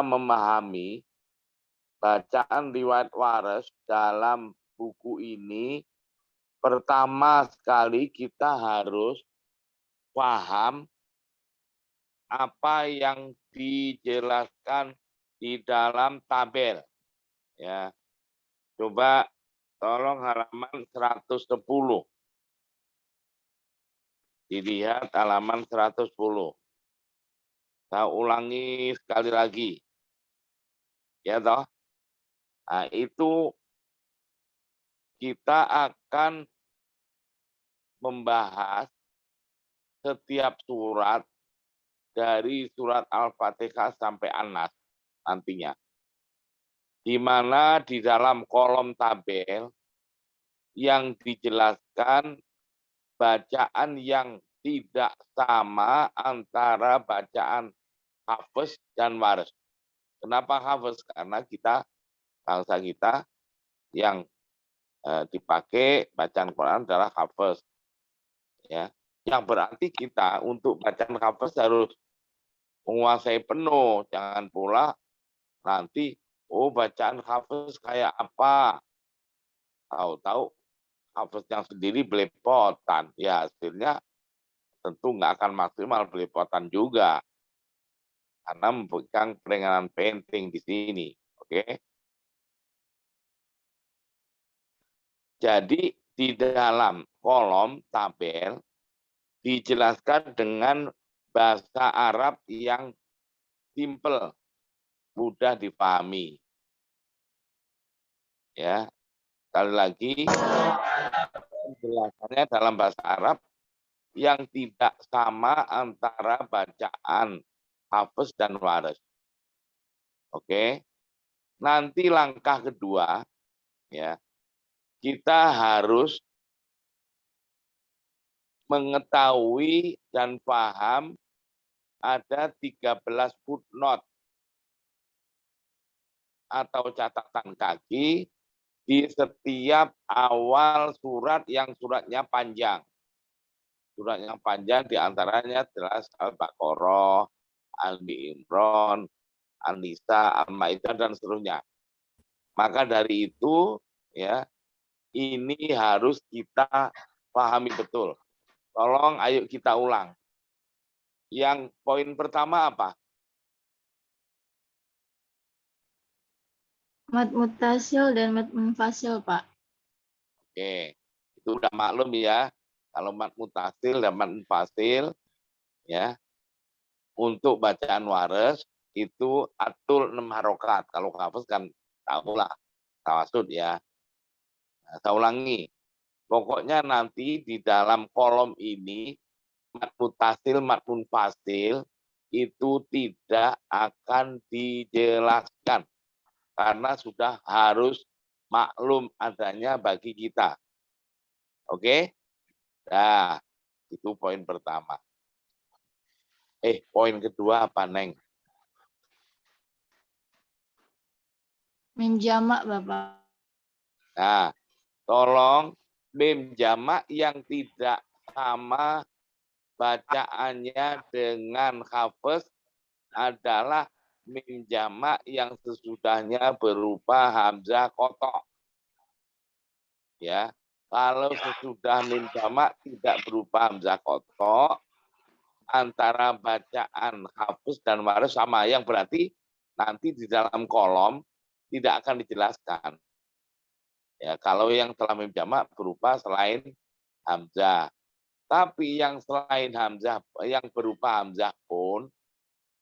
memahami bacaan riwayat waras dalam buku ini, pertama sekali kita harus paham apa yang dijelaskan di dalam tabel. Ya, coba tolong halaman 110. Dilihat halaman 110. Saya ulangi sekali lagi. Ya toh? Nah, itu kita akan membahas setiap surat dari surat Al-Fatihah sampai An-Nas nantinya. Di mana di dalam kolom tabel yang dijelaskan bacaan yang tidak sama antara bacaan hafes dan waris. Kenapa hafes? Karena bangsa kita yang dipakai bacaan Quran adalah hafes. Ya, yang berarti kita untuk bacaan hafes harus menguasai penuh. Jangan pula nanti, bacaan hafes kayak apa? Tahu-tahu hafesnya sendiri belepotan. Ya, hasilnya tentu nggak akan maksimal, belepotan juga. Karena memberikan peringanan penting di sini. Oke. Jadi di dalam kolom tabel dijelaskan dengan bahasa Arab yang simple, mudah dipahami. Ya, sekali lagi penjelasannya dalam bahasa Arab yang tidak sama antara bacaan hafes dan waris. Oke. Nanti langkah kedua, ya, kita harus mengetahui dan paham ada 13 footnote atau catatan kaki di setiap awal surat yang suratnya panjang. Surat yang panjang diantaranya jelas Al-Baqarah, Ali Imran, An-Nisa, Al-Maidah, dan seterusnya. Maka dari itu, ya, ini harus kita pahami betul. Tolong ayo kita ulang. Yang poin pertama apa? Mad mutasil dan mad munfasil, Pak. Oke, itu udah maklum ya. Kalau mad mutasil dan mad munfasil, ya, untuk bacaan waris itu atul 6 harokat. Kalau hafaz kan tahulah tawasud ya. Nah, saya ulangi. Pokoknya nanti di dalam kolom ini mad mutasil, mad munfasil itu tidak akan dijelaskan karena sudah harus maklum adanya bagi kita. Oke? Nah, itu poin pertama. Poin kedua apa, Neng? Mim jamak, Bapak. Nah, tolong mim jamak yang tidak sama bacaannya dengan hafes adalah mim jamak yang sesudahnya berupa hamzah kotok. Ya, kalau sesudah mim jamak tidak berupa hamzah kotok, antara bacaan hafes dan waris sama, yang berarti nanti di dalam kolom tidak akan dijelaskan. Ya, kalau yang telah mim jamak berupa selain hamzah. Tapi yang selain hamzah, yang berupa hamzah pun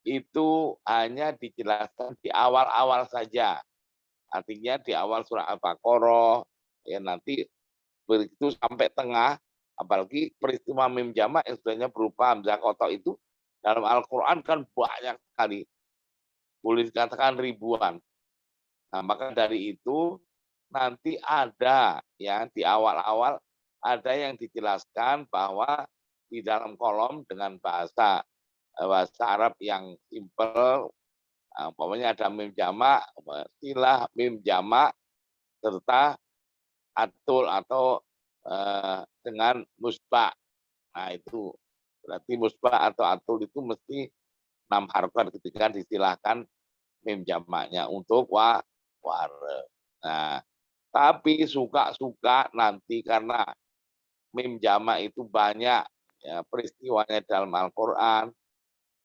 itu hanya dijelaskan di awal-awal saja. Artinya di awal surah Al-Baqarah, ya nanti begitu sampai tengah, apalagi peristiwa mim jamak yang sebenarnya berupa hamzah kotok itu dalam Al-Quran kan banyak sekali, boleh dikatakan ribuan. Nah, maka dari itu nanti ada ya di awal-awal ada yang dijelaskan bahwa di dalam kolom dengan bahasa Arab yang simple, umpamanya ada mim jamak, silah mim jamak serta atul atau dengan musbah. Nah, itu berarti musbah atau atul itu mesti 6 harokat ketika disilahkan mim jamaknya untuk wares. Nah, tapi suka-suka nanti karena mim jamak itu banyak ya peristiwanya dalam Al-Qur'an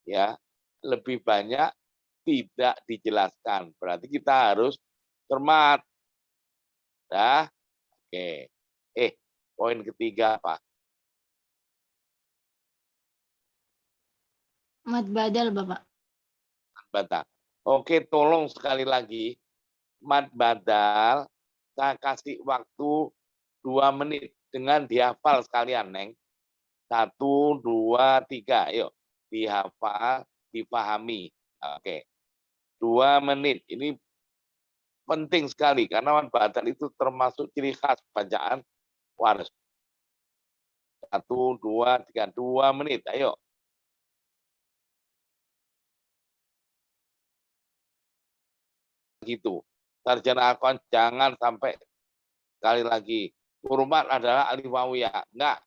ya, lebih banyak tidak dijelaskan. Berarti kita harus cermat. Dah. Oke. Poin ketiga apa? Mad badal, Bapak. Badal. Oke, tolong sekali lagi. Mad badal, saya kasih waktu 2 menit dengan dihafal sekalian, Neng. 1, 2, 3. Yuk, dihafal, dipahami. Oke. 2 menit. Ini penting sekali karena mad badal itu termasuk ciri khas bacaan waras. 1, 2, 3, 2 menit. Ayo. Gitu. Sarjana Akon jangan sampai sekali lagi. Huruf mat adalah alif wawu ya. Enggak.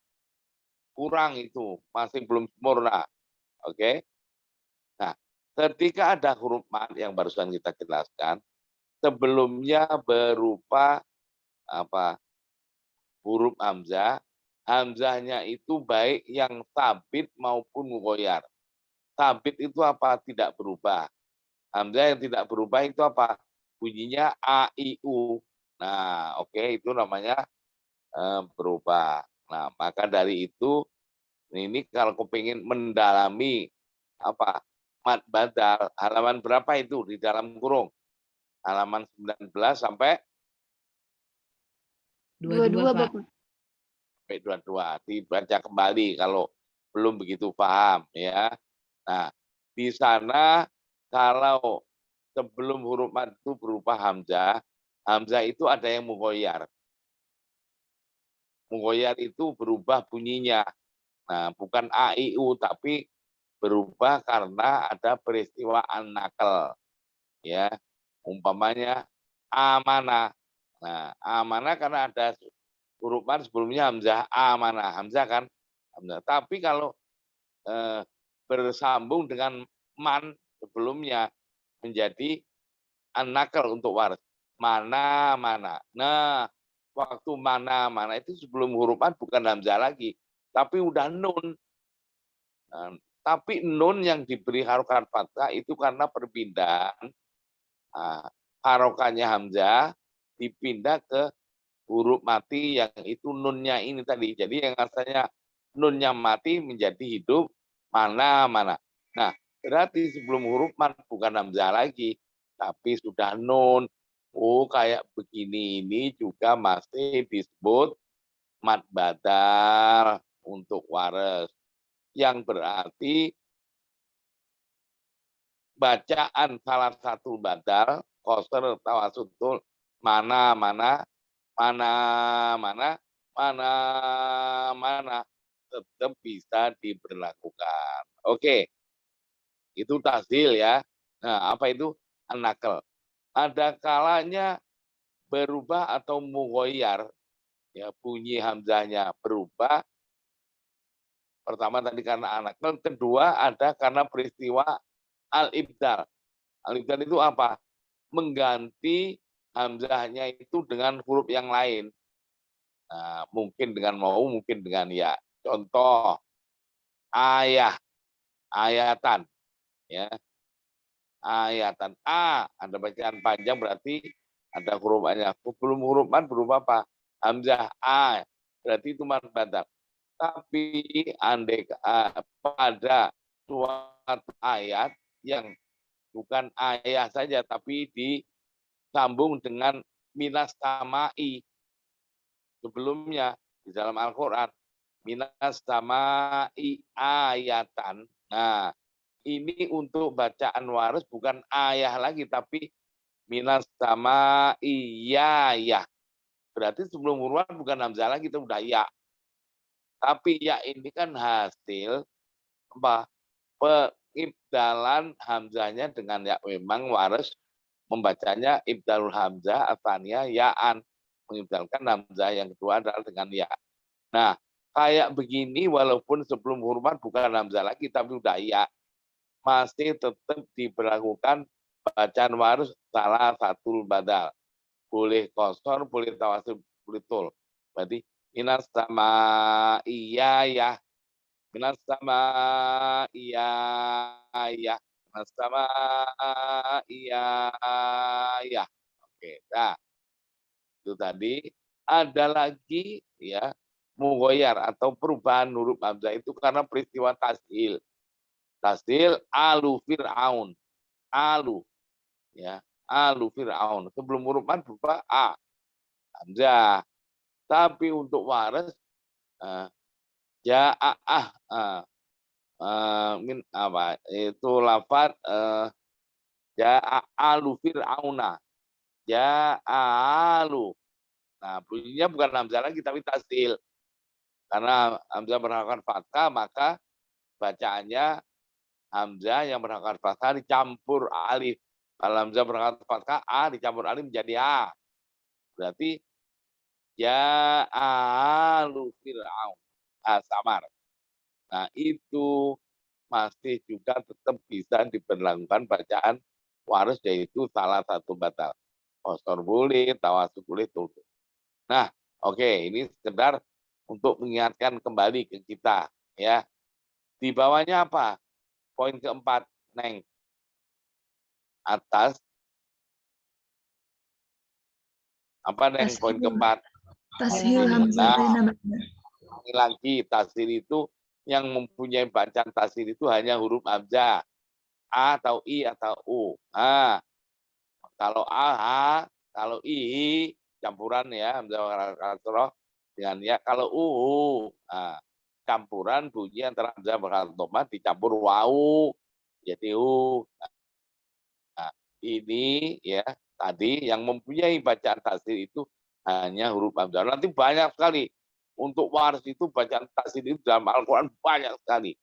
Kurang itu. Masih belum sempurna. Oke. Nah, ketika ada huruf mat yang barusan kita jelaskan, sebelumnya berupa apa? Huruf hamzah. Hamzahnya itu baik yang sabit maupun mughoyar. Sabit itu apa? Tidak berubah. Hamzah yang tidak berubah itu apa? Bunyinya a, i, u. Nah, oke, itu namanya berubah. Nah, maka dari itu, ini kalau kepingin mendalami apa mad badal, halaman berapa itu di dalam kurung? Halaman 19 sampai 22, Bapak. sampai 22. Dibaca kembali kalau belum begitu paham ya. Nah, di sana kalau sebelum huruf mad itu berupa hamzah, hamzah itu ada yang mughoyar. Mughoyar itu berubah bunyinya. Nah, bukan a, i, u, tapi berubah karena ada peristiwa an-nakal. Ya, umpamanya amanah. Nah, amanah karena ada huruf mad sebelumnya hamzah amanah. Hamzah kan? Hamzah. Tapi kalau bersambung dengan man sebelumnya menjadi an-nakal untuk waras. Mana. Nah, waktu mana itu sebelum huruf mad bukan hamzah lagi, tapi udah nun. Nah, tapi nun yang diberi harokat fathah itu karena perpindahan harokannya hamzah dipindah ke huruf mati yang itu nunnya ini tadi. Jadi yang asalnya nunnya mati menjadi hidup mana. Nah, berarti sebelum huruf mat bukan hamzah lagi, tapi sudah nun. Oh, kayak begini ini juga masih disebut mad badal untuk waras. Yang berarti bacaan salah satu badal, qasr, tawasutul, mana, tetap bisa diberlakukan. Oke, itu tasdil ya. Nah, apa itu an-nakal? Ada kalanya berubah atau mughoyar, ya bunyi hamzahnya berubah. Pertama tadi karena an-nakal, kedua ada karena peristiwa al-ibdal. Al-ibdal itu apa? Mengganti hamzahnya itu dengan huruf yang lain. Nah, mungkin dengan mau, mungkin dengan ya. Contoh, ayatan. Ya, ayatan. Ada bacaan panjang berarti ada huruf A-nya. Belum huruf man berupa apa? Hamzah A. Berarti itu mad badal. Tapi andai pada suatu ayat yang bukan ayat saja, tapi disambung dengan minas samai sebelumnya di dalam Al-Quran. Minas samai ayatan. Nah, ini untuk bacaan waris bukan ayah lagi, tapi minas samai ya. Berarti sebelum huruf bukan hamzah lagi, itu udah ya. Tapi ya ini kan hasil apa? Pengibdalan hamzahnya dengan ya, memang waris membacanya ibdalul hamzah asalnya yaan, mengibdalkan hamzah yang kedua adalah dengan ya. Nah, kayak begini walaupun sebelum huruf bukan hamzah lagi tapi udah ya, masih tetap diberlakukan bacaan waris salah satu badal. Boleh kosor, boleh tawasul, boleh tul. Berarti minas sama iya ya. Minas sama iya ya. Minas sama iya ya. Oke, nah itu tadi. Ada lagi ya mughoyar atau perubahan huruf hamzah itu karena peristiwa tasil. Tasil alu Fir'aun. Alu ya. Alu Fir'aun. Sebelum huruf mad berupa a hamzah. Tapi untuk waras ja'ah min apa itu lafaz ja'alu Fir'auna. Ja'alu. Nah, bunyinya bukan hamzah lagi tapi tasil. Karena hamzah berharakat fathah maka bacaannya hamzah yang berharakat fathah dicampur alif. Kalau hamzah berharakat fathah a dicampur alif menjadi a. Berarti ja'alu Fir'aun. Samar. Nah, itu masih juga tetap bisa diberlakukan bacaan waris yaitu salah satu batal. Kosor boleh, tawasul boleh, tutup. Nah, oke, ini sekedar untuk mengingatkan kembali ke kita ya. Di bawahnya apa? Poin keempat, Neng. Atas apa Neng poin keempat? Tashil hamzah Nah, ini lagi tasir itu yang mempunyai bacaan tasir itu hanya huruf hamzah. A atau I atau U. Nah, kalau A, kalau I campuran ya hamzah kasroh dengan ya. Kalau U, nah, campuran bunyi antara hamzah berkatomat dicampur wau jadi U. Nah, ini ya tadi yang mempunyai bacaan tasir itu hanya huruf hamzah. Nanti banyak sekali untuk waris itu bacaan tasir itu dalam Al-Quran banyak sekali.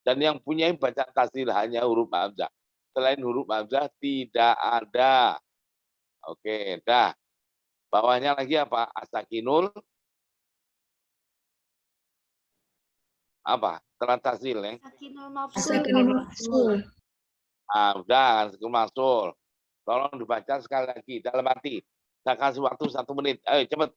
Dan yang punya bacaan tasir hanya huruf hamzah. Selain huruf hamzah tidak ada. Oke, dah. Bawahnya lagi apa? Asakinul apa? Setelah tasir, Neng. Sakinul mafsul. Nah, udah, asakinul mafsul. Tolong dibaca sekali lagi dalam hati. Saya kasih waktu 1 menit. Ayo cepet.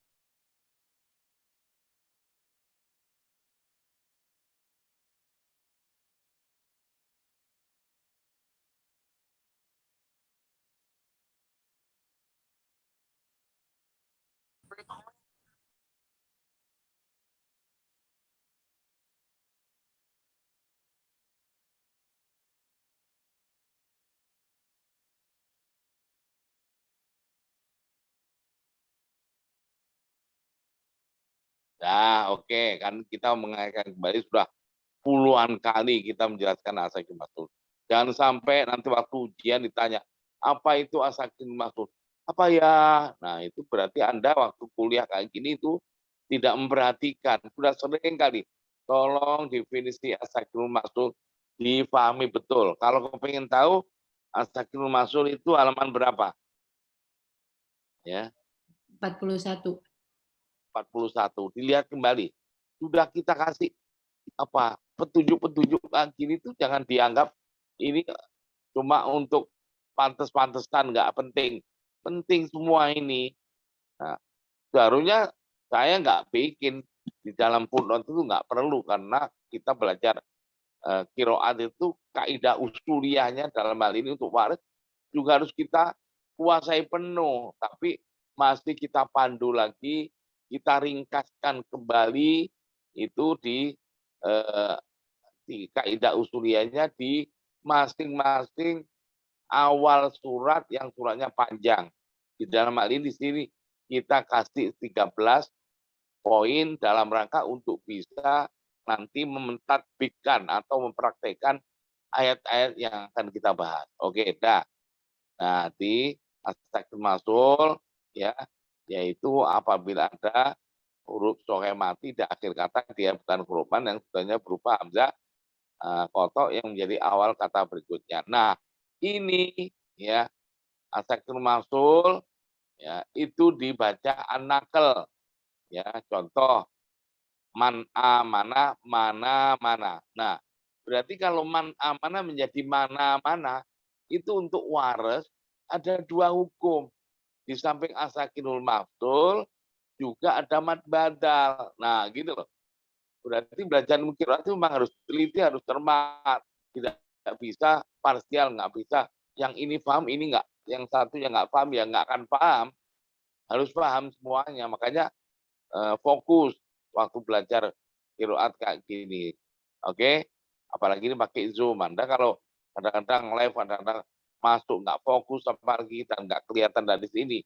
Nah, oke. Kan kita mengaitkan kembali sudah puluhan kali kita menjelaskan asakinul mafsul. Jangan sampai nanti waktu ujian ditanya, apa itu asakinul mafsul? Apa ya? Nah, itu berarti Anda waktu kuliah kayak gini itu tidak memperhatikan. Sudah sering kali. Tolong definisi asakinul mafsul difahami betul. Kalau kau pengen tahu asakinul mafsul itu halaman berapa? Ya, 41. 41. Dilihat kembali. Sudah kita kasih apa petunjuk-petunjuk gini itu jangan dianggap ini cuma untuk pantes-pantesan, nggak penting. Penting semua ini. Nah, seharusnya saya nggak bikin di dalam footnote itu nggak perlu karena kita belajar kiroat itu kaidah usuliyahnya dalam hal ini untuk waris juga harus kita kuasai penuh. Tapi masih kita pandu lagi, kita ringkaskan kembali itu di kaidah usuliyahnya di masing-masing awal surat yang suratnya panjang. Di dalam hal ini di sini kita kasih 13 poin dalam rangka untuk bisa nanti mentadbikkan atau mempraktekkan ayat-ayat yang akan kita bahas. Oke, dah. Nah, di aspek masul ya, yaitu apabila ada huruf sohe mati di akhir kata dia bukan hurufan yang sebenarnya berupa hamzah kotok yang menjadi awal kata berikutnya. Nah, ini ya asekul masul ya itu dibaca an-naql ya. Contoh man amana mana mana. Nah, berarti kalau man amana menjadi mana mana itu untuk waras ada dua hukum. Di samping asakinul maftul juga ada mad badal. Nah, gitu loh. Berarti belajar qiraat itu memang harus teliti, harus cermat. Tidak bisa parsial, nggak bisa yang ini paham, ini nggak. Yang satu yang nggak paham, ya nggak akan paham. Harus paham semuanya. Makanya fokus waktu belajar qiraat kayak gini. Oke? Apalagi ini pakai Zoom. Anda kalau kadang-kadang live, kadang-kadang masuk nggak fokus apalagi dan nggak kelihatan dari sini,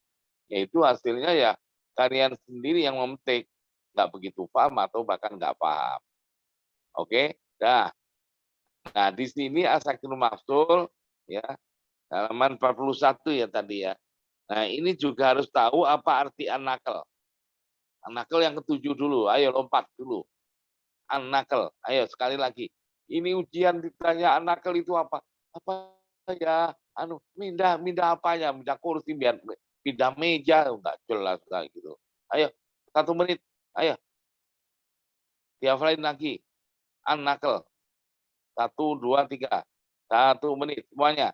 yaitu hasilnya ya kalian sendiri yang memetik, nggak begitu paham atau bahkan nggak paham. Oke? Nah di sini asakinul maftul ya, halaman 41 ya tadi ya. Nah ini juga harus tahu apa arti an-naql. An-naql yang ketujuh dulu, ayo lompat dulu. An-naql, ayo sekali lagi. Ini ujian ditanya an-naql itu apa? Apa ya? Mindah apa ya? Mindah kursi, biar pindah meja, enggak jelas kayak gitu. Ayo, 1 menit. Ayo. Dihafalin lagi. An-naql. 1, 2, 3. 1 menit semuanya.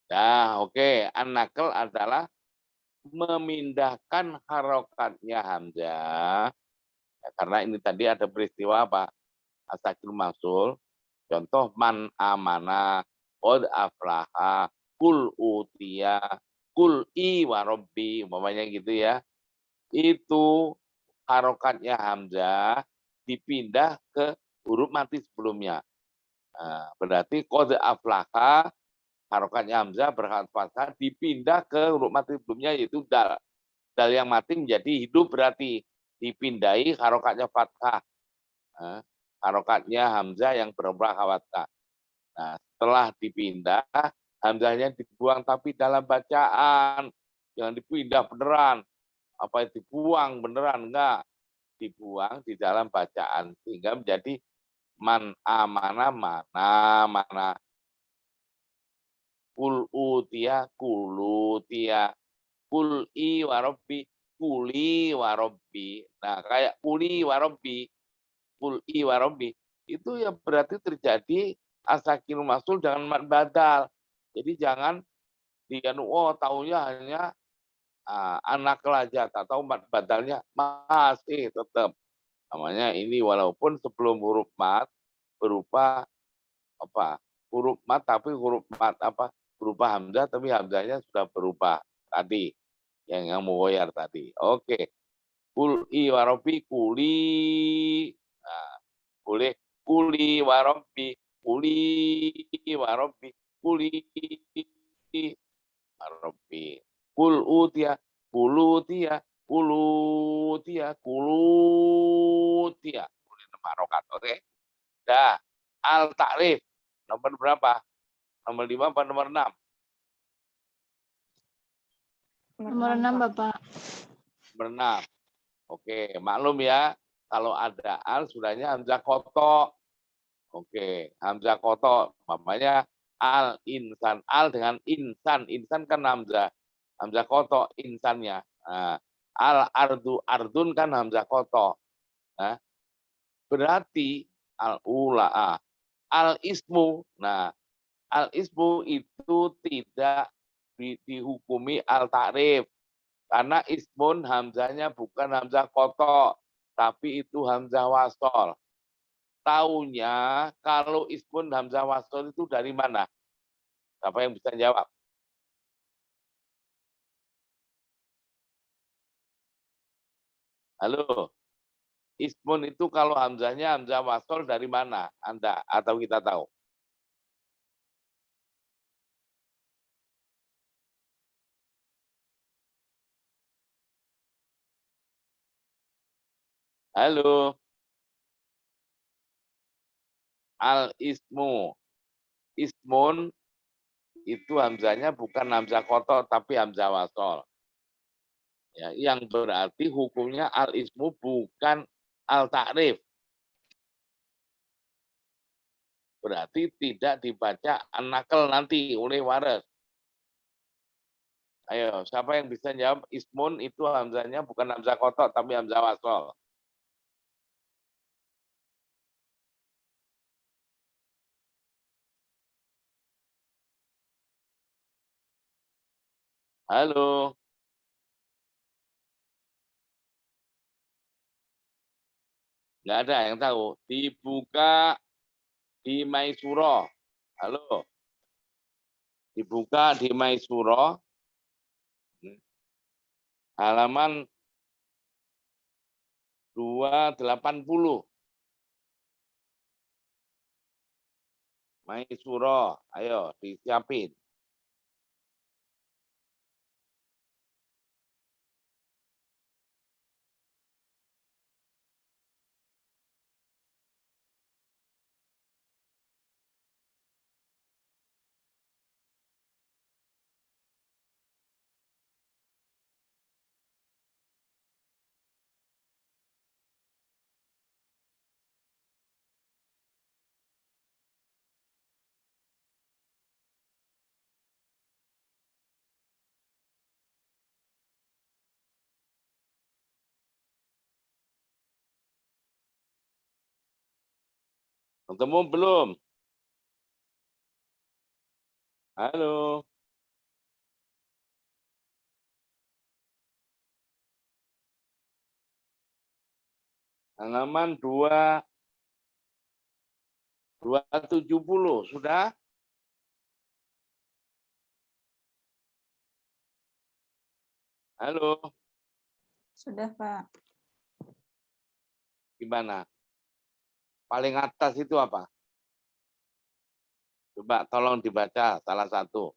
Nah, oke. An-naql adalah memindahkan harokatnya hamzah. Ya, karena ini tadi ada peristiwa apa? Asakinul maftul. Contoh man amana, qad aflaha, kul utia, kul i warobbi, umpamanya gitu ya. Itu harokatnya hamzah dipindah ke huruf mati sebelumnya. Nah, berarti qad aflaha, harokatnya hamzah berharokat fathah dipindah ke huruf mati sebelumnya yaitu dal. Dal yang mati menjadi hidup, berarti dipindahi harokatnya fathah. Nah, harokatnya hamzah yang berubah fathah. Nah, setelah dipindah, hamzahnya dibuang, tapi dalam bacaan. Jangan dipindah beneran. Apa dibuang beneran? Enggak. Dibuang di dalam bacaan. Sehingga menjadi man amana mana. Kul utia kulutia. Kul i warobbi kuli warobbi. Nah, kayak kuli warobbi. Kul i warobbi. Itu yang berarti terjadi asakinul maftul dengan mad badal. Jadi jangan taunya hanya anak kelajat atau mad badalnya masih tetap. Namanya ini walaupun sebelum huruf mat berupa apa? Huruf mat tapi huruf mat apa? Berupa hamzah tapi hamzahnya sudah berubah tadi yang mugoyar tadi. Oke. Kul i warobi kuli. Nah, boleh kuli warobi warobi kuli warobi kul utia kulutia kulutia kulutia boleh marokat. Oke, dah. Al takrif nomor berapa? Nomor 5 apa nomor 6? Nomor 6, Bapak. Nomor 6. Oke, maklum ya, kalau ada al sudahnya hamzah koto. Oke, hamzah koto, namanya al insan, al dengan insan kan hamzah koto insannya. Nah, al ardu ardun kan hamzah koto. Nah, berarti al ula, al ismu. Nah, al ismu itu tidak dihukumi al takrif. Karena ismun hamzahnya bukan hamzah koto, tapi itu hamzah wasol. Taunya kalau ismun hamzah wasol itu dari mana? Siapa yang bisa jawab? Halo, ismun itu kalau hamzahnya hamzah wasol dari mana? Anda atau kita tahu? Halo. Al-ismu. Ismun itu hamzanya bukan hamzah kotor tapi hamzah wasol. Ya, yang berarti hukumnya al-ismu bukan al-ta'rif. Berarti tidak dibaca an-nakal nanti oleh waras. Ayo, siapa yang bisa jawab ismun itu hamzanya bukan hamzah kotor tapi hamzah wasol. Halo. Nggak ada yang tahu. Dibuka di Maisuro. Halo. Dibuka di Maisuro. Halaman 280. Maisuro. Ayo disiapin. Ketemu belum? Halo. Halaman 270. Sudah? Halo. Sudah, Pak. Gimana? Paling atas itu apa? Coba tolong dibaca salah satu.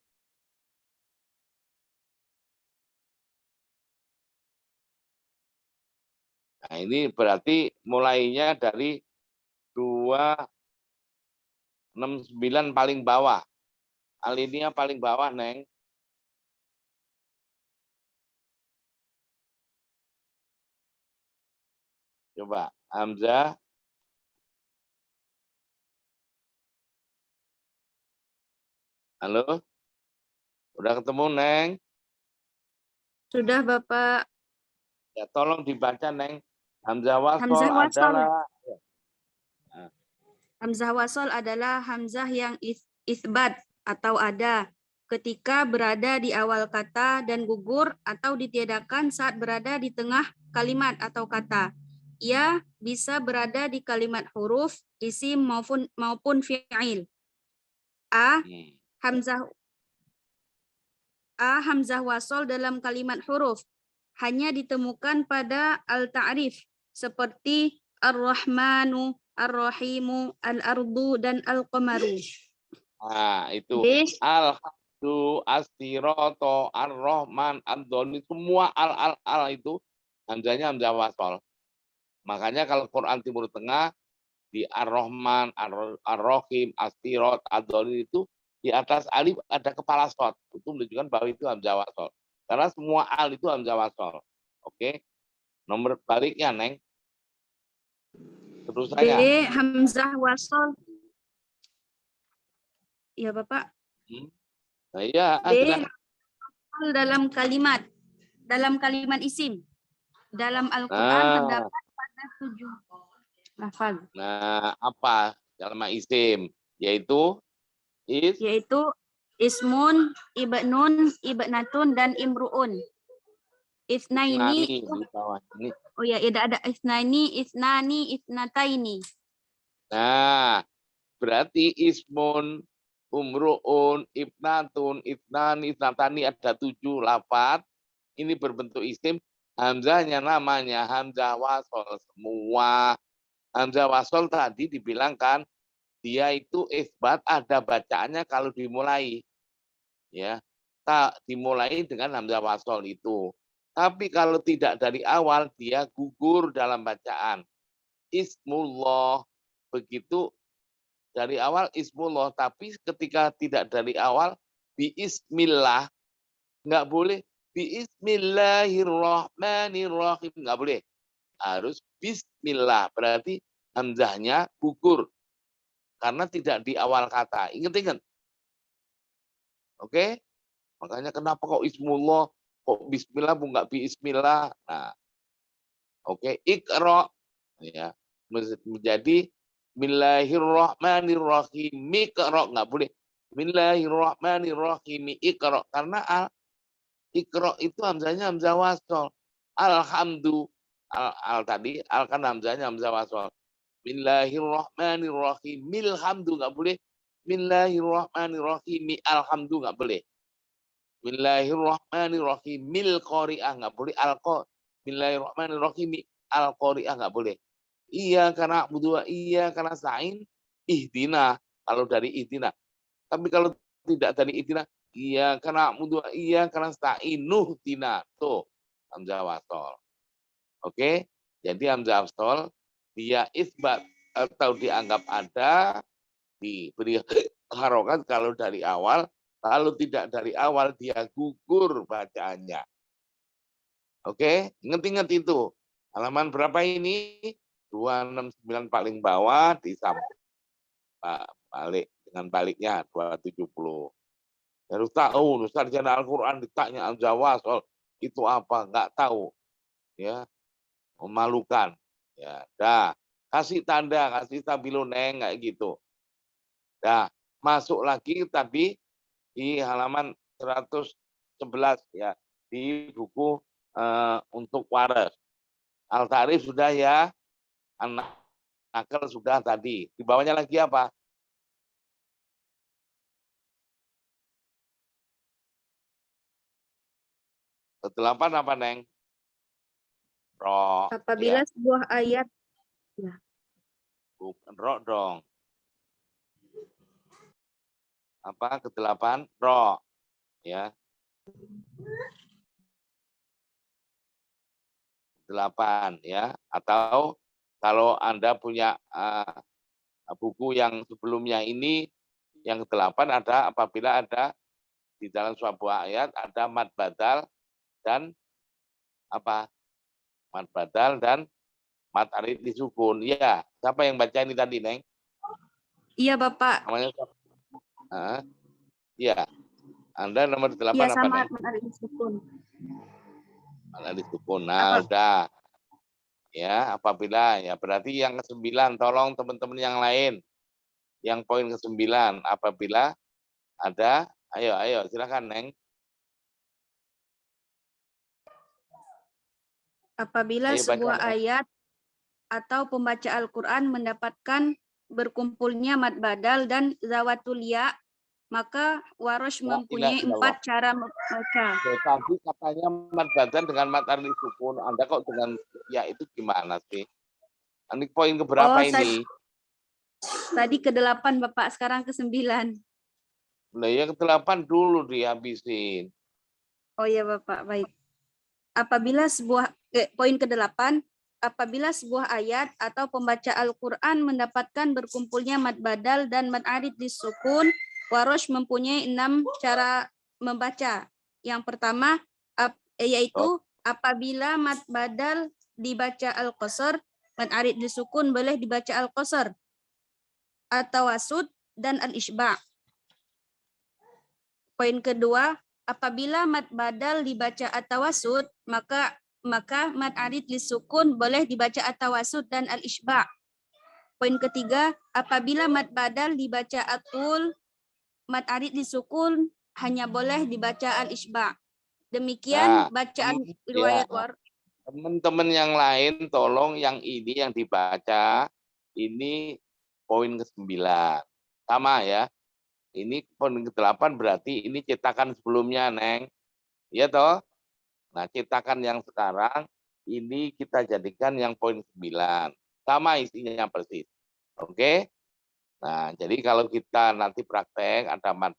Nah, ini berarti mulainya dari 269 paling bawah. Alinea paling bawah, Neng. Coba, Hamzah. Halo? Udah ketemu, Neng? Sudah, Bapak. Ya, tolong dibaca, Neng. Hamzah wasol Hamzah wasol. adalah... Hamzah wasol adalah hamzah yang isbat atau ada ketika berada di awal kata dan gugur atau ditiadakan saat berada di tengah kalimat atau kata. Ia bisa berada di kalimat huruf, isim maupun fi'il. Hamzah wasol dalam kalimat huruf hanya ditemukan pada al-ta'rif seperti ar-Rahmanu, ar-Rahimu, al-Ardu, dan al-Qamaru. Nah, itu. Al-Hamdu, As-Siroto, Ar-Rahman, Ad-Doni, semua al itu hamzahnya hamzah wasol. Makanya kalau Quran Timur Tengah di Ar-Rahman, Ar-Rahim, As-Sirot, Ad-Doni itu di atas alif ada kepala shot. Itu menunjukkan bahwa itu hamzah wasol. Karena semua al itu hamzah wasol. Oke. Nomor baliknya, Neng. Terus B. Hamzah wasol. Ya, Bapak. Nah, iya, B. Dalam kalimat isim. Dalam Al-Quran terdapat pada 7 lafaz. Nah, apa dalam isim? Yaitu ismun, ibnun, ibnatun, dan imruun. Isnaini. Di bawah ini. Oh ya, ada isnaini, isnani, isnataini. Nah, berarti ismun, umruun, ibnatun, isnani, isnatani ada 7 lafaz. Ini berbentuk isim. Hamzahnya namanya hamzah wasol semua. Hamzah wasol tadi dibilangkan dia itu isbat ada bacaannya kalau dimulai. Ya, tak dimulai dengan hamzah wasol itu. Tapi kalau tidak dari awal, dia gugur dalam bacaan. Ismullah. Begitu dari awal ismullah. Tapi ketika tidak dari awal, biismillah. Nggak boleh. Bismillahirrahmanirrahim. Nggak boleh. Harus bismillah. Berarti hamzahnya gugur. Karena tidak di awal kata. Ingat-ingat. Oke? Makanya kenapa kok ismullah, kok bismillah, nggak bismillah. Nah, oke, ikra, ya, menjadi Bismillahirrahmanirrahim, ikra, nggak boleh. Bismillahirrahmanirrahim, ikra, karena ikra itu hamzahnya hamzah wasol. Alhamdulillah, al tadi, al kan hamzahnya hamzah wasol. Bismillahirrahmanirrahim, milhamdu, nggak boleh. Bismillahirrahmanirrahim, alhamdu, nggak boleh. Bismillahirrahmanirrahim. Mil qari'ah nggak boleh alqa. Bismillahirrahmanirrahim. Al qari'ah nggak boleh. Iya karena butuh iya karena sa'in ihdina kalau dari ihdina. Tapi kalau tidak dari ihdina, iya karena butuh iya karena sa'in nuhdina. Tuh hamzah wasol. Oke? Jadi hamzah wasol dia isbat atau dianggap ada, diberi harokat kalau dari awal. Kalau tidak dari awal, dia gugur bacaannya. Oke, ingat-ingat itu. Halaman berapa ini? 269 paling bawah, disambung balik dengan baliknya 270. Harus tahu, sarjana Al-Quran ditanya hamzah wasol itu apa? Nggak tahu. Ya, memalukan. Ya, dah. Kasih tanda, kasih stabilo neng, kayak gitu. Dah, masuk lagi tadi di halaman 111 ya, di buku untuk waras. Al-Ta'rif sudah ya, An-Nakal sudah tadi. Di bawahnya lagi apa? Ke-8 apa, Neng? Ro. Apabila Ya. sebuah ayat, ya. Bukan ro dong. Apa ke-8? Ro. Ya. 8 ya, atau kalau Anda punya buku yang sebelumnya ini yang ke-8 ada apabila ada di dalam sebuah ayat ada mad badal dan apa? Mad badal dan mad arid disukun. Ya, siapa yang baca ini tadi, Neng? Iya, Bapak. Namanya siapa? Iya. Anda nomor 8 Iya, apa, sama Neng? mad arid disukun. Mad arid disukun. Nah, udah. Ya, apabila ya berarti yang ke-9 tolong teman-teman yang lain. Yang poin ke-9 apabila ada, ayo silakan Neng. Apabila Ayo sebuah baca, ayat atau pembaca Al-Quran mendapatkan berkumpulnya mad badal dan zawatul ya, maka Warosh mempunyai 4 cara membaca. Tadi katanya mad badal dengan mad arid sukun. Anda kok dengan ya itu gimana sih? Ini poin keberapa ini? Tadi ke-8 Bapak, sekarang ke-9. Nah, yang ke-8 dulu dihabisin. Oh iya Bapak, baik. Apabila sebuah poin ke-8, apabila sebuah ayat atau pembaca Al-Quran mendapatkan berkumpulnya mad badal dan mad arid disukun, Warosh mempunyai 6 cara membaca. Yang pertama yaitu apabila mad badal dibaca al-qasar, mad arid disukun boleh dibaca al-qasar, at-tawasud dan al-isba'. Poin kedua, apabila mad badal dibaca at-tawasud, maka mad arid disukun boleh dibaca at-tawasud dan al-isba'. Poin ketiga, apabila mad badal dibaca atul, mad arid disukun hanya boleh dibaca al-isba'. Demikian bacaan riwayat teman-teman yang lain tolong yang ini yang dibaca ini poin ke-9. Sama ya. Ini poin ke-8 berarti ini cetakan sebelumnya, Neng. Iya toh? Nah, cetakan yang sekarang ini kita jadikan yang poin 9. Sama isinya persis. Oke? Nah, jadi kalau kita nanti praktek ada mad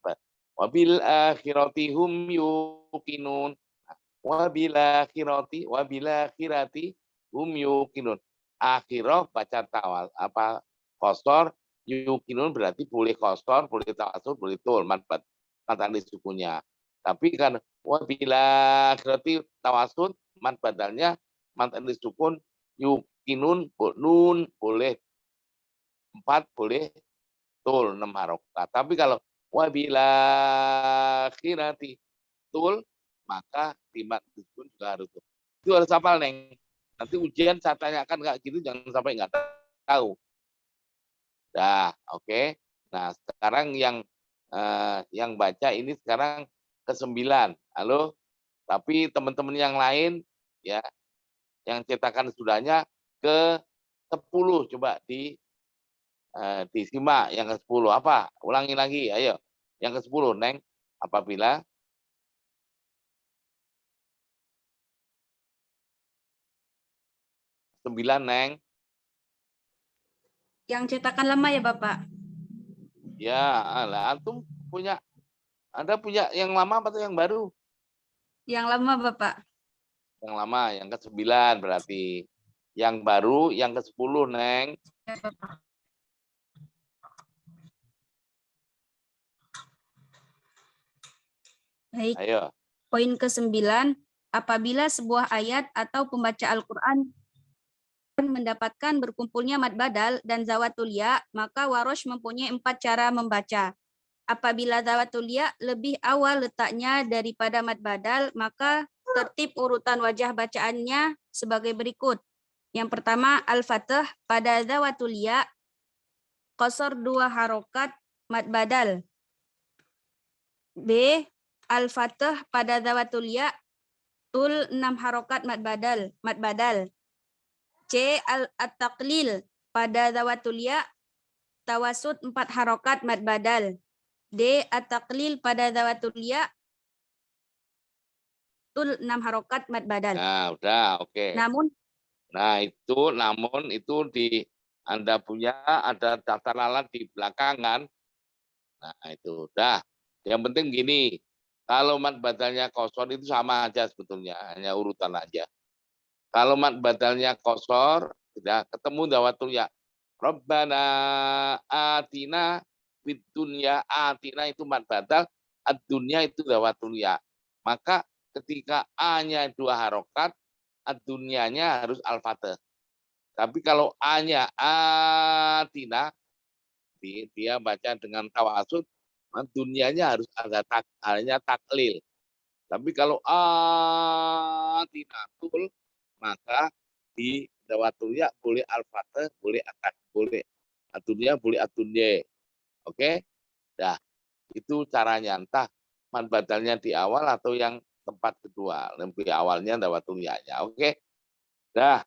wabil akhirati hum yuqinun. Nah, Wabila khirati hum yuqinun. Akhirah baca tawal apa kosor, yuqinun berarti boleh kosor, boleh tawasud, boleh tul mad tanda sukunya. Tapi kan wabila khirati tawasud mad badalnya mad tanda sukun yuqinun nun boleh 4 boleh tul 6 harokat. Tapi kalau wabila khirati tul maka timat sukun juga harus tul. Itu harus hafal, Neng. Nanti ujian saya tanyakan nggak gitu jangan sampai nggak tahu. Dah, oke. Nah, sekarang yang baca ini sekarang ke-9. Halo. Tapi teman-teman yang lain ya yang cetakan sudahnya ke-10 coba disimak yang ke-10 apa? Ulangi lagi, ayo. Yang ke-10, Neng. Apabila 9, Neng. Yang cetakan lama ya, Bapak? Ya, lah antum Anda punya yang lama atau yang baru? Yang lama, Bapak. Yang lama, yang ke-9 berarti. Yang baru, yang ke-10, Neng. Ya, Bapak. Baik. Ayo. Poin ke-9, apabila sebuah ayat atau pembaca Al-Quran mendapatkan berkumpulnya mad badal dan zawatul ya, maka Warosh mempunyai 4 cara membaca. Apabila zawatul ya lebih awal letaknya daripada mad badal, maka tertib urutan wajah bacaannya sebagai berikut. Yang pertama, Al-Fatih pada zawatul ya, qasar 2 harokat mad badal. B. Al-Fatih pada zawatul ya, tul 6 harokat mad badal. C. At-Taqlil pada zawatul ya, tawasud 4 harokat mad badal. D. At-Taqlil pada zawatul ya, tul 6 harokat mad badal. Nah, udah, oke. Namun itu Anda punya ada daftar alat di belakangan. Nah, itu udah. Yang penting gini, kalau mad badalnya kosor itu sama aja sebetulnya, hanya urutan aja. Kalau mad badalnya kosor, sudah ketemu zawatul ya. Rabbana atina fid dunya, atina itu mad badal, ad-dunya itu zawatul ya. Maka ketika A-nya 2 harokat, ad-dunyanya harus al-fatih. Tapi kalau A-nya atina, dia baca dengan tawasud, dunianya harus ada hanya taklil. Tapi kalau atinatul, maka di dawatulia boleh al-fatih, boleh atak, boleh atunya, boleh atunye. Oke? Dah, itu caranya. Entah man badalnya di awal atau yang tempat kedua. Lebih awalnya dawatulianya. Oke? Dah.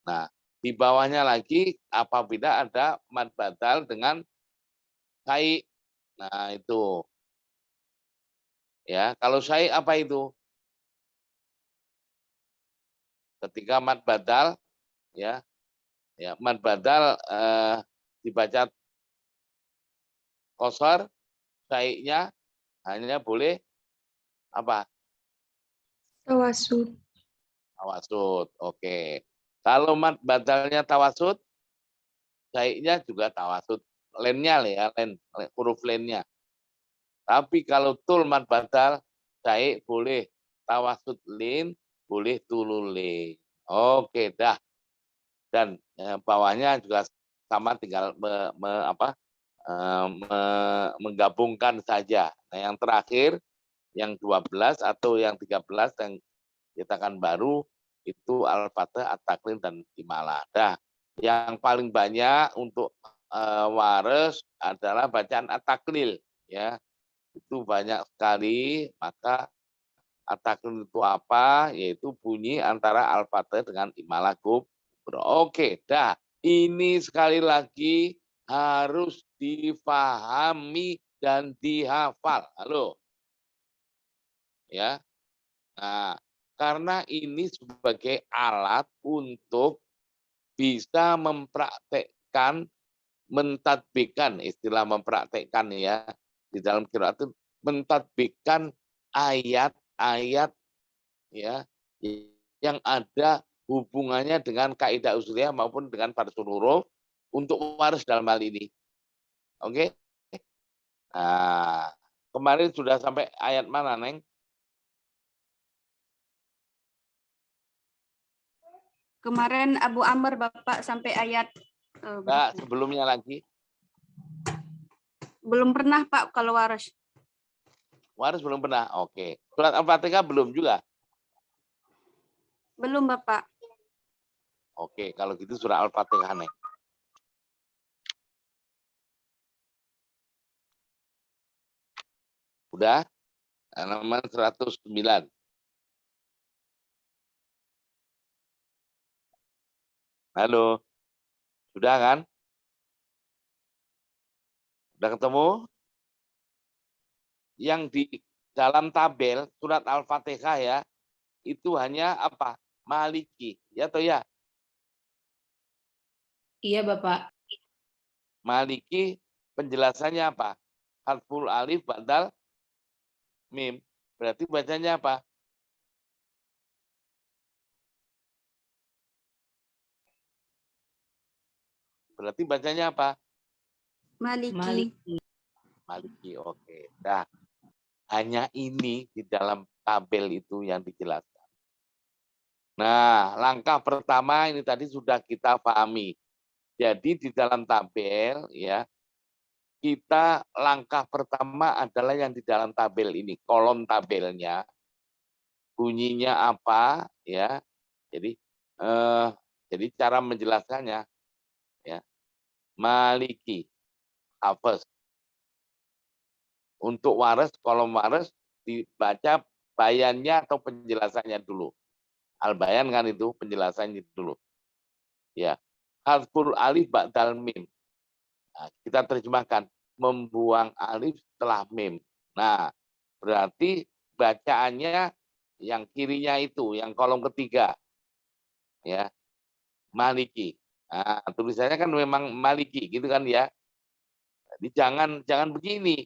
Nah, di bawahnya lagi apabila ada mad badal dengan sai. Nah, itu. Ya, kalau sai apa itu? Ketika mad badal ya mad badal dibaca kosor, sai-nya hanya boleh apa? Tawasud. Tawasud. Oke. Kalau mad badalnya tawasud, sai-nya juga tawasud. Lennya ya, huruf lennya. Tapi kalau tul mad badal, sai boleh tawasud lin, boleh tulul lin. Oke, dah. Dan bawahnya juga sama, tinggal menggabungkan saja. Nah, yang terakhir yang 12 atau yang 13 yang cetakan baru itu Al-Fatih, At-Taklin dan Imalah. Dah, yang paling banyak untuk waris adalah bacaan At-Taklil ya. Itu banyak sekali, maka At-Taklil itu apa? Yaitu bunyi antara Al-Fatih dengan Imalah kubro. Oke, dah. Ini sekali lagi harus difahami dan dihafal. Halo. Ya. Nah, karena ini sebagai alat untuk bisa mempraktekkan, mentadbikan, istilah mempraktekkan ya, di dalam qiraat itu mentadbikan ayat-ayat ya yang ada hubungannya dengan kaidah usuliyah maupun dengan farsul huruf untuk waris dalam hal ini. Oke? Nah, kemarin sudah sampai ayat mana, Neng? Kemarin Abu Amr Bapak sampai ayat Enggak, sebelumnya lagi. belum pernah Pak kalau waras. Waris belum pernah. Oke. Surat Al-Fatihah belum juga. Belum Bapak. Oke, kalau gitu surat Al-Fatihah, Neng. Udah? Halaman 109. Halo. Sudah kan? Udah ketemu? Yang di dalam tabel surat Al-Fatihah ya, itu hanya apa? Maliki. Ya atau ya? Iya, Bapak. Maliki penjelasannya apa? Harful alif badal mim. Berarti bacanya apa? Berarti bacanya apa? Maliki. Maliki. Oke. Nah, hanya ini di dalam tabel itu yang dijelaskan. Nah, langkah pertama ini tadi sudah kita pahami. Jadi di dalam tabel ya, kita langkah pertama adalah yang di dalam tabel ini, kolom tabelnya. Bunyinya apa ya. Jadi cara menjelaskannya ya. Maliki hafaz. Untuk waras, kolom waras dibaca bayannya atau penjelasannya dulu. Al-bayan kan itu penjelasannya dulu. Ya. Harful alif ba'dal mim. Nah, kita terjemahkan membuang alif setelah mim. Nah, berarti bacaannya yang kirinya itu, yang kolom ketiga. Ya. Maliki. Nah, tulisannya kan memang Maliki gitu kan ya. Jadi jangan begini.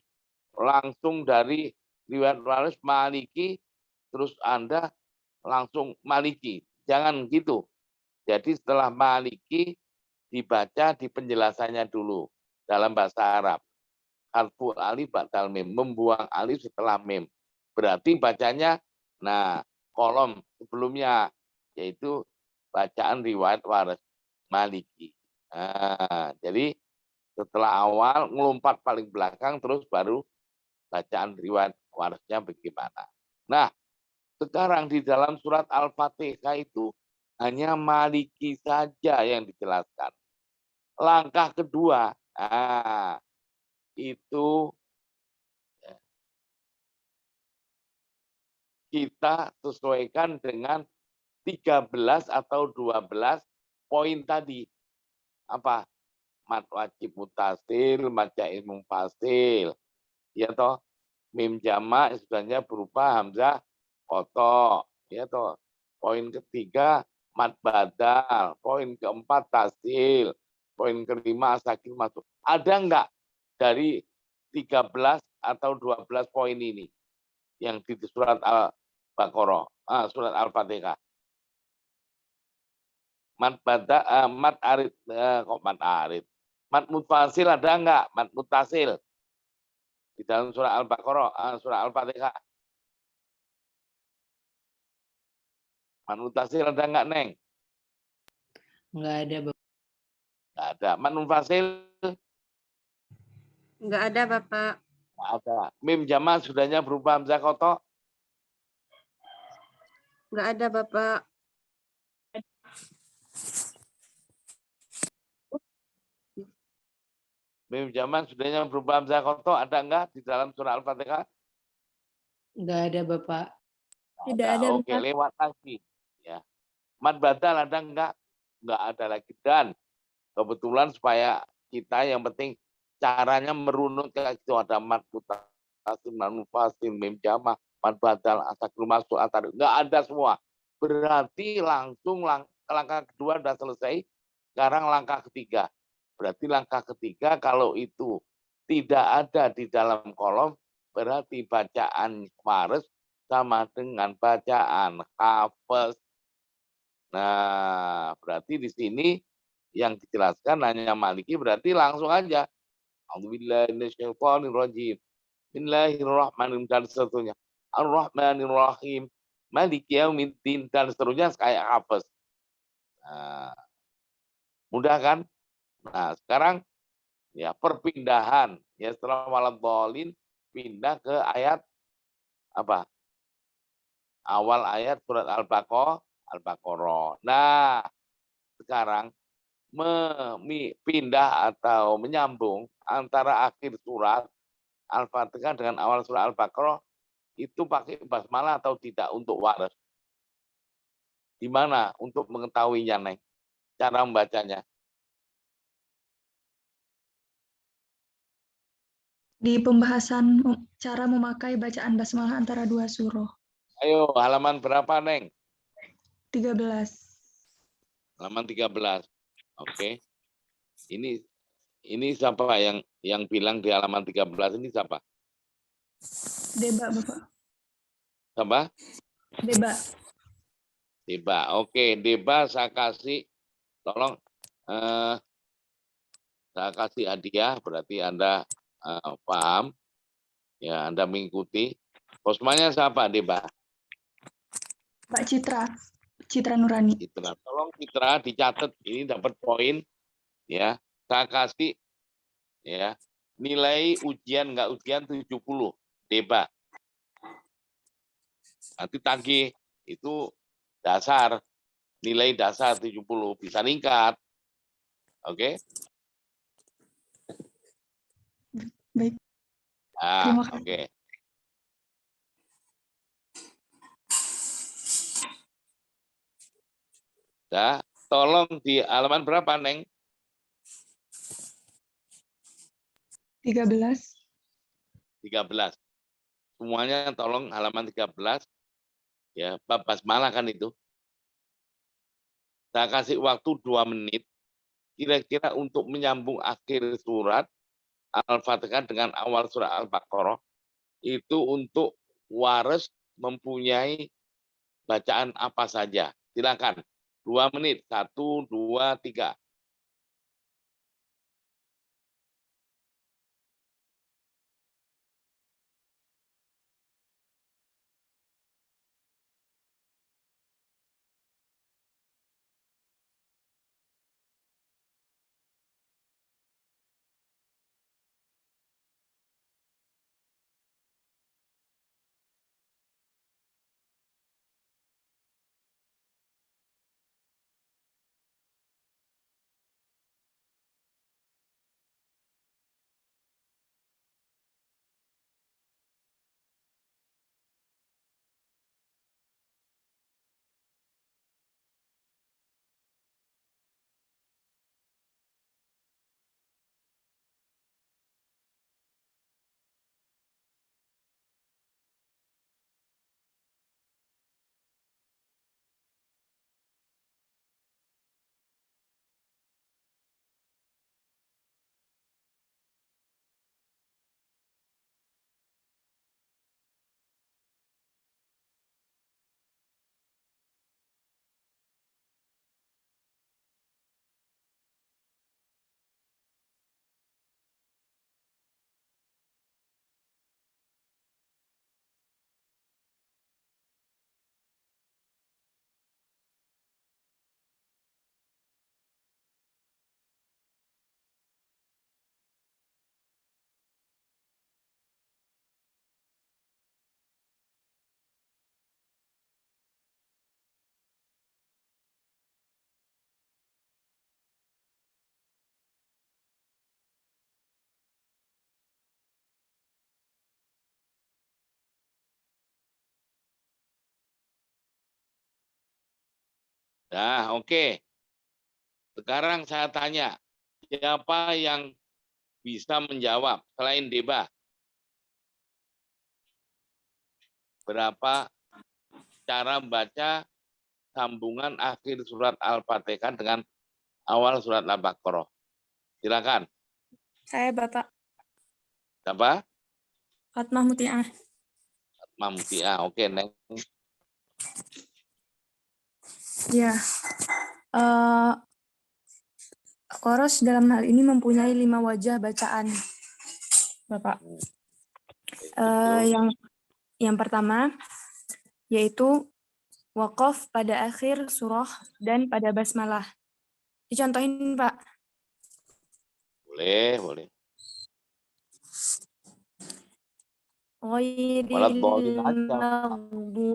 Langsung dari riwayat waris Maliki terus Anda langsung Maliki. Jangan gitu. Jadi setelah Maliki dibaca di penjelasannya dulu dalam bahasa Arab. Harfu alif ba'dal mim, membuang alif setelah mim. Berarti bacanya nah kolom sebelumnya yaitu bacaan riwayat waris Maliki. Nah, jadi setelah awal ngelompat paling belakang terus baru bacaan riwayat warisnya bagaimana. Nah, sekarang di dalam surat Al-Fatihah itu hanya Maliki saja yang dijelaskan. Langkah kedua, itu kita sesuaikan dengan 13 atau 12 poin tadi. Apa? Mat wajib mutasil, mat jaiz munfasil. Ya toh, mim jamak sebenarnya berupa hamzah kotok. Ya toh. Poin ketiga mat badal, poin keempat tasil, poin kelima sakit masuk. Ada enggak dari 13 atau 12 poin ini yang di surat Al-Baqarah, surat Al-Fatihah? Mat bada, mat arid, kok mat arid? Mat mutasil ada enggak? Mat mutasil di dalam surah Al-Baqarah, surah Al-Fatihah. Mat mutasil ada enggak, Neng? Enggak ada, Bapak. Enggak ada. Mat munfasil? Enggak ada Bapak. Enggak ada. Mim jamak sudahnya berupa hamzah kotok? Enggak ada Bapak. Mim jamak sudahnya berupa hamzah kotok ada enggak di dalam surah Al-Fatihah? Enggak ada, Bapak. Tidak ada. Oke, lewat lagi. Ya. Mat badal ada enggak? Enggak ada lagi. Dan kebetulan supaya kita yang penting caranya merunut ke itu ada mat mutasil, mat munfasil, mim jamak, mat badal, asakul masuk, atar. Enggak ada semua. Berarti langsung langkah kedua sudah selesai. Sekarang langkah ketiga. Berarti langkah ketiga kalau itu tidak ada di dalam kolom, berarti bacaan waris sama dengan bacaan hafaz. Nah, berarti di sini yang dijelaskan hanya Maliki, berarti langsung aja. A'udzubillahi minasyaitonirrajim. Bismillahirrahmanirrahim dan seterusnya. Ar-Rahmanirrahim. Maliki yaumiddin dan seterusnya kayak hafaz. Nah, mudah kan? Nah, sekarang ya perpindahan ya setelah waladhdallin pindah ke ayat apa? Awal ayat surat Al-Baqarah. Nah, sekarang pindah atau menyambung antara akhir surat Al-Fatihah dengan awal surat Al-Baqarah itu pakai basmalah atau tidak untuk waras? Di mana untuk mengetahuinya, Neng? Cara membacanya? Di pembahasan cara memakai bacaan basmalah antara dua surah. Ayo, halaman berapa, Neng? 13. Halaman 13. Oke. Ini siapa yang bilang di halaman 13 ini siapa? Deba, Bapak. Siapa? Deba. Deba. Oke, Deba saya kasih tolong saya kasih hadiah, berarti Anda paham. Ya, Anda mengikuti. Posmanya siapa, Deba? Mbak Citra. Citra Nurani. Citra. Tolong Citra dicatat, ini dapat poin. Ya, saya kasih ya nilai ujian nggak ujian 70, Deba. Nanti tagih itu dasar, nilai dasar 70 bisa meningkat. Oke? Baik. Nah, Terima kasih. oke. Nah, tolong di halaman berapa, Neng? 13. 13. Semuanya tolong halaman 13. Ya, bab basmalah kan itu. Saya kasih waktu 2 menit. Kira-kira untuk menyambung akhir surat Al-Fatihah dengan awal surat Al-Baqarah. Itu untuk waras mempunyai bacaan apa saja. Silakan. 2 menit. 1, 2, 3. Nah, oke. Sekarang saya tanya, siapa yang bisa menjawab selain Deba? Berapa cara membaca sambungan akhir surat Al-Fatihah dengan awal surat Al-Baqarah? Silakan. Saya Bapak Siapa? Fatmah Muti'ah. Mamtia. Oke, Neng. Ya, Qoros dalam hal ini mempunyai 5 wajah bacaan, Bapak. Yang pertama yaitu waqaf pada akhir surah dan pada basmalah. Dicontohin, Pak. Boleh. Ghairil maghdubi.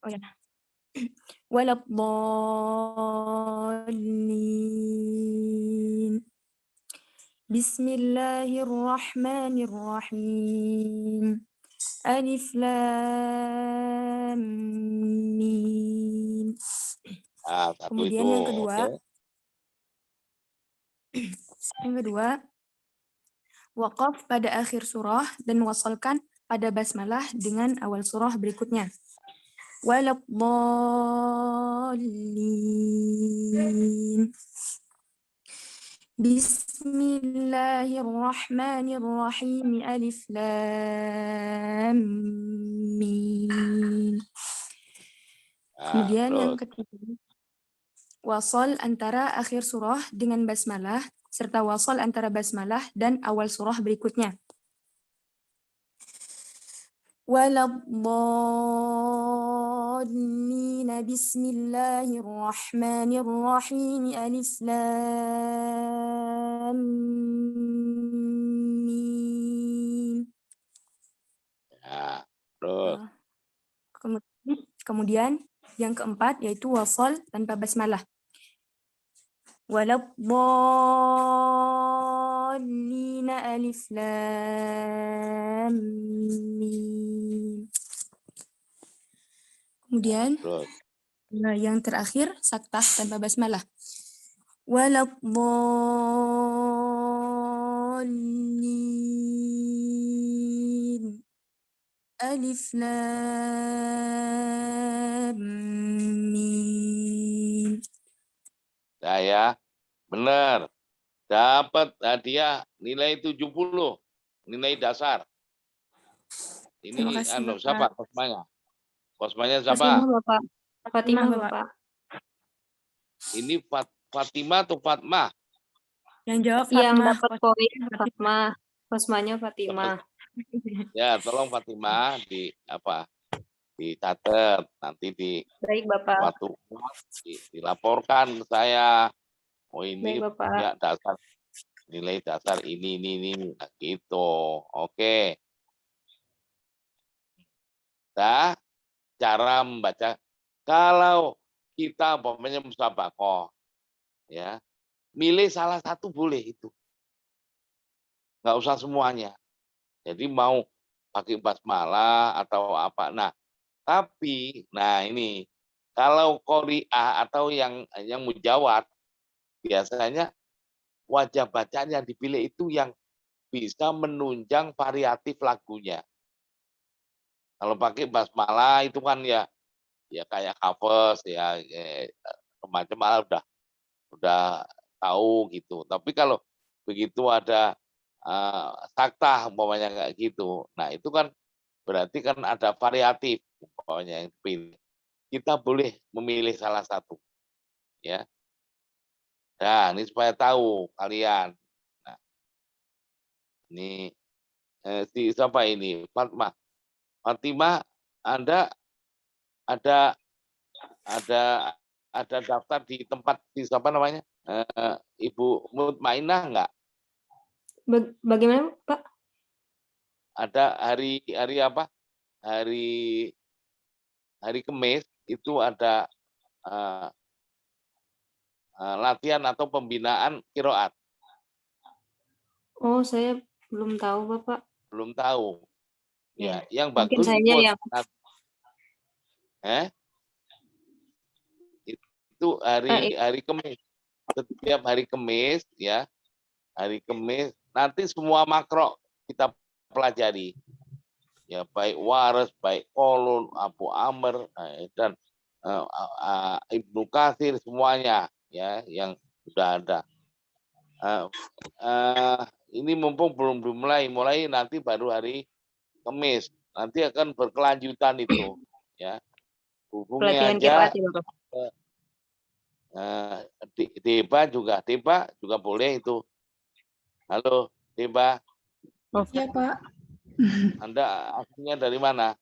Oh ya. Waladdallin. Bismillahirrahmanirrahim. Alif Lam Mim. Kemudian yang kedua, waqaf pada akhir surah dan wasalkan pada basmalah dengan awal surah berikutnya. Waladdallin. Bismillahirrahmanirrahim. Alif Lam Mim. Kemudian yang ketiga, wasal antara akhir surah dengan basmalah serta wasal antara basmalah dan awal surah berikutnya. Waladdallin. Bismillahirrahmanirrahim. Alif Lam Mim. Ya, terus. Kemudian yang keempat yaitu wasal tanpa basmalah. Waladdallin. Alif Lam Mim. Kemudian yang terakhir saktah tanpa basmalah. Waladdallin. Alif Lam Mim. Saya benar. Dapat hadiah nilai 70. Nilai dasar. Ini siapa kosmanya? Kosmanya siapa? Fatimah, Bapak. Ini Fatimah atau Fatmah? Yang jawab Yang Fatmah. dapat poin Fatmah. Kosmanya Fatimah. Ya, tolong Fatimah dicatat, nanti Baik, Bapak. waktu dilaporkan ke saya. Oh, ini Baik, Bapak. punya dasar nilai dasar ini nah, gitu. Oke. Nah, cara membaca kalau kita umpamanya musabaqah ya, milih salah satu boleh itu. Nggak usah semuanya. Jadi mau pakai basmalah atau apa. Nah, tapi ini kalau qari'ah atau yang mujawad biasanya wajah bacaan yang dipilih itu yang bisa menunjang variatif lagunya. Kalau pakai basmalah itu kan ya kayak covers ya macam udah tahu gitu. Tapi kalau begitu ada saktah umpamanya kayak gitu. Nah, itu kan berarti kan ada variatif umpamanya yang dipilih. Kita boleh memilih salah satu. Ya. Nah, ini supaya tahu kalian. Nah, ini siapa ini? Fatimah, Anda ada daftar di tempat di siapa namanya? Ibu Mutmainah enggak? Bagaimana, Pak? Ada hari apa? Hari Kamis itu ada latihan atau pembinaan qiraat. Oh, saya belum tahu, Bapak. Belum tahu. Ya, yang mungkin bagus saya itu hari Kamis. Setiap hari Kamis ya. Hari Kamis nanti semua makro kita pelajari. Ya, baik waras, baik kolon, Abu Amr dan Ibnu Katsir semuanya ya yang sudah ada. Ini mumpung belum mulai nanti baru hari Kamis. nanti akan berkelanjutan itu, ya. Hubungi Pelatihan aja. kiroat ya Bapak. Deba juga boleh itu. Halo, Deba. Oh, Iya, Pak. Anda aslinya dari mana?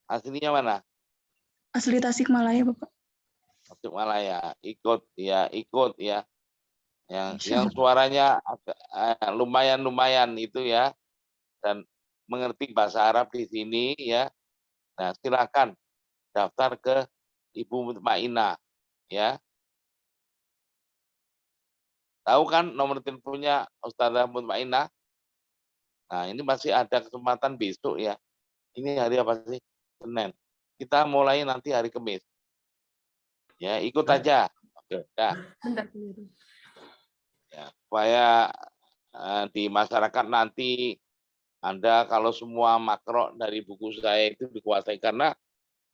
Aslinya mana? Asli Tasikmalaya, Bapak. Tasikmalaya. Ikut ya. Insya Yang suaranya lumayan itu ya, dan mengerti bahasa Arab di sini ya. Nah, silakan daftar ke Ibu Mutmainah ya. Tahu kan nomor teleponnya Ustazah Mutmainah? Nah, ini masih ada kesempatan besok ya. Ini hari apa sih? Senin. Kita mulai nanti hari Kamis. Ya, ikut aja. Oke, dah. Ya, supaya di masyarakat nanti Anda kalau semua makro dari buku saya itu dikuasai, karena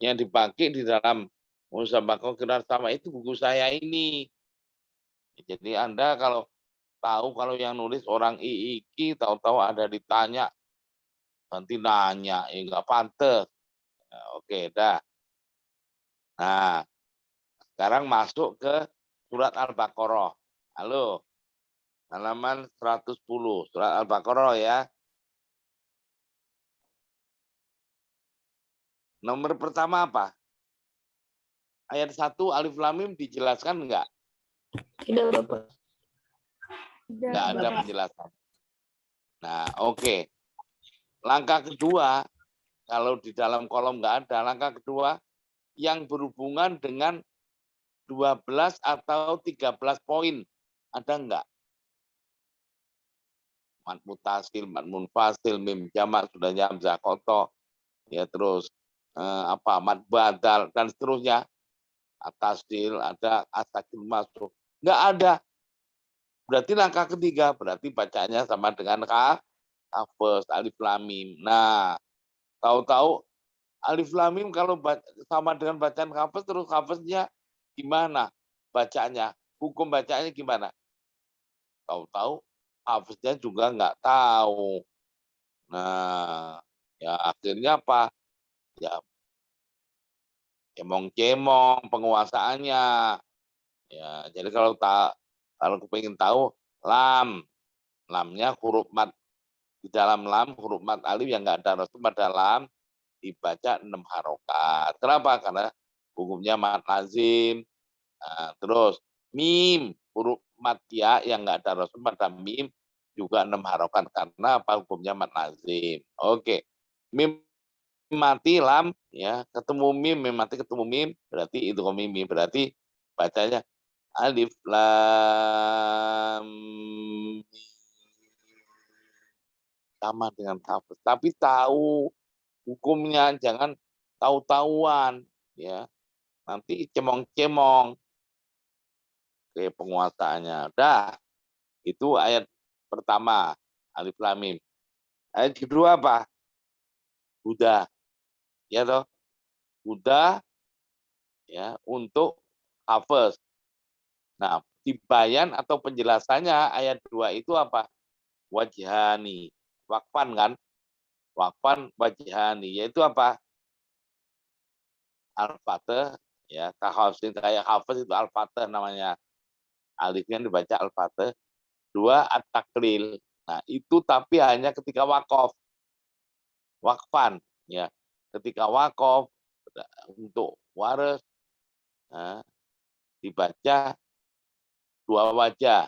yang dipakai di dalam Musabaqah Qiraat sama itu buku saya ini. Jadi Anda kalau tahu kalau yang nulis orang IIQ, tahu-tahu ada ditanya, nanti nanya, ya nggak pantas. Ya, oke, dah. Nah, sekarang masuk ke surat Al-Baqarah. Halo, halaman 110, surat Al-Baqarah ya. Nomor pertama apa? Ayat 1 Alif Lam Mim dijelaskan enggak? Tidak Bapak. Enggak ada penjelasan. Nah, oke. Langkah kedua, kalau di dalam kolom enggak ada, langkah kedua yang berhubungan dengan 12 atau 13 poin. Ada enggak? Mat mutasil, mat munfasil, mim jamak, sudah hamzah koto, ya terus mat badal dan seterusnya. Atasdil ada, asakil masuk. Enggak ada. Berarti langkah ketiga, berarti bacanya sama dengan hafaz, alif lam mim. Nah, tahu-tahu alif lam mim kalau sama dengan bacaan hafaz, terus hafaznya gimana bacanya? Hukum bacanya gimana? Tahu-tahu hafaznya juga nggak tahu. Nah, ya akhirnya apa? Ya cemong-cemong penguasaannya. Ya, jadi kalau pengen tahu lamnya huruf mat, di dalam lam huruf mat alif yang nggak ada rasul pada lam dibaca 6 harokat. Kenapa? Karena hukumnya mat lazim. Nah, terus mim huruf mat ya yang nggak ada rasul pada mim juga 6 harokat karena apa? Hukumnya mat lazim. Oke. Mim mati lam ya, ketemu mim mati ketemu mim berarti itu mim berarti bacanya alif lam sama dengan hafaz, tapi tahu hukumnya, jangan tahu-tahuan ya, nanti cemong-cemong ke penguasaannya. Dah, itu ayat pertama alif lam mim. Ayat kedua apa? Huda, ya toh, huda ya untuk hafaz. Nah, tibayan atau penjelasannya ayat 2 itu apa? Wajhani. Wakfan kan? Wakfan wajhani. Yaitu apa? Al-Fatih. Ya, kayak hafaz itu Al-Fatih namanya. Alifnya dibaca Al-Fatih. 2 at-taklil. Nah, itu tapi hanya ketika wakaf. Wakfan. Ya, ketika wakaf untuk waris dibaca 2 wajah,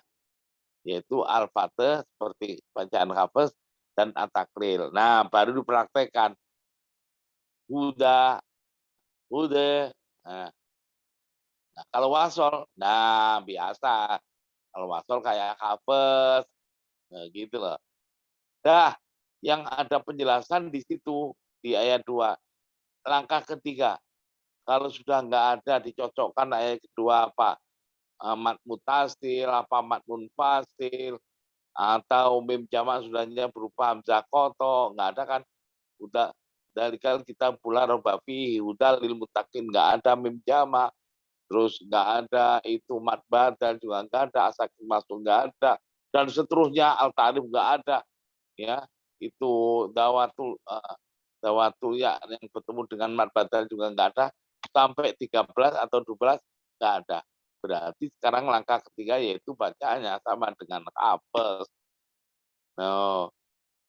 yaitu Al-Fatih seperti bacaan hafaz dan at-taklil. Nah, baru dipraktekkan. Huda. Nah, kalau wasol, nah biasa. Kalau wasol kayak hafaz, nah, gitu loh. Dah, yang ada penjelasan di situ di ayat 2. Langkah ketiga, kalau sudah nggak ada dicocokkan ayat kedua apa? Mat mutasil, apa mat munfasil, atau mim jamak sudahnya berupa hamzah koto, nggak ada kan? Udah dari kan kita pula robafi, udah lil mutakin nggak ada mim jamak, terus nggak ada itu mat badal juga nggak ada, asakil masuk nggak ada, dan seterusnya. Al-Ta'rif nggak ada, ya. Itu dawatul ya yang bertemu dengan mad badal juga nggak ada, sampai 13 atau 12 nggak ada. Berarti sekarang langkah ketiga yaitu bacaannya sama dengan hafaz. No,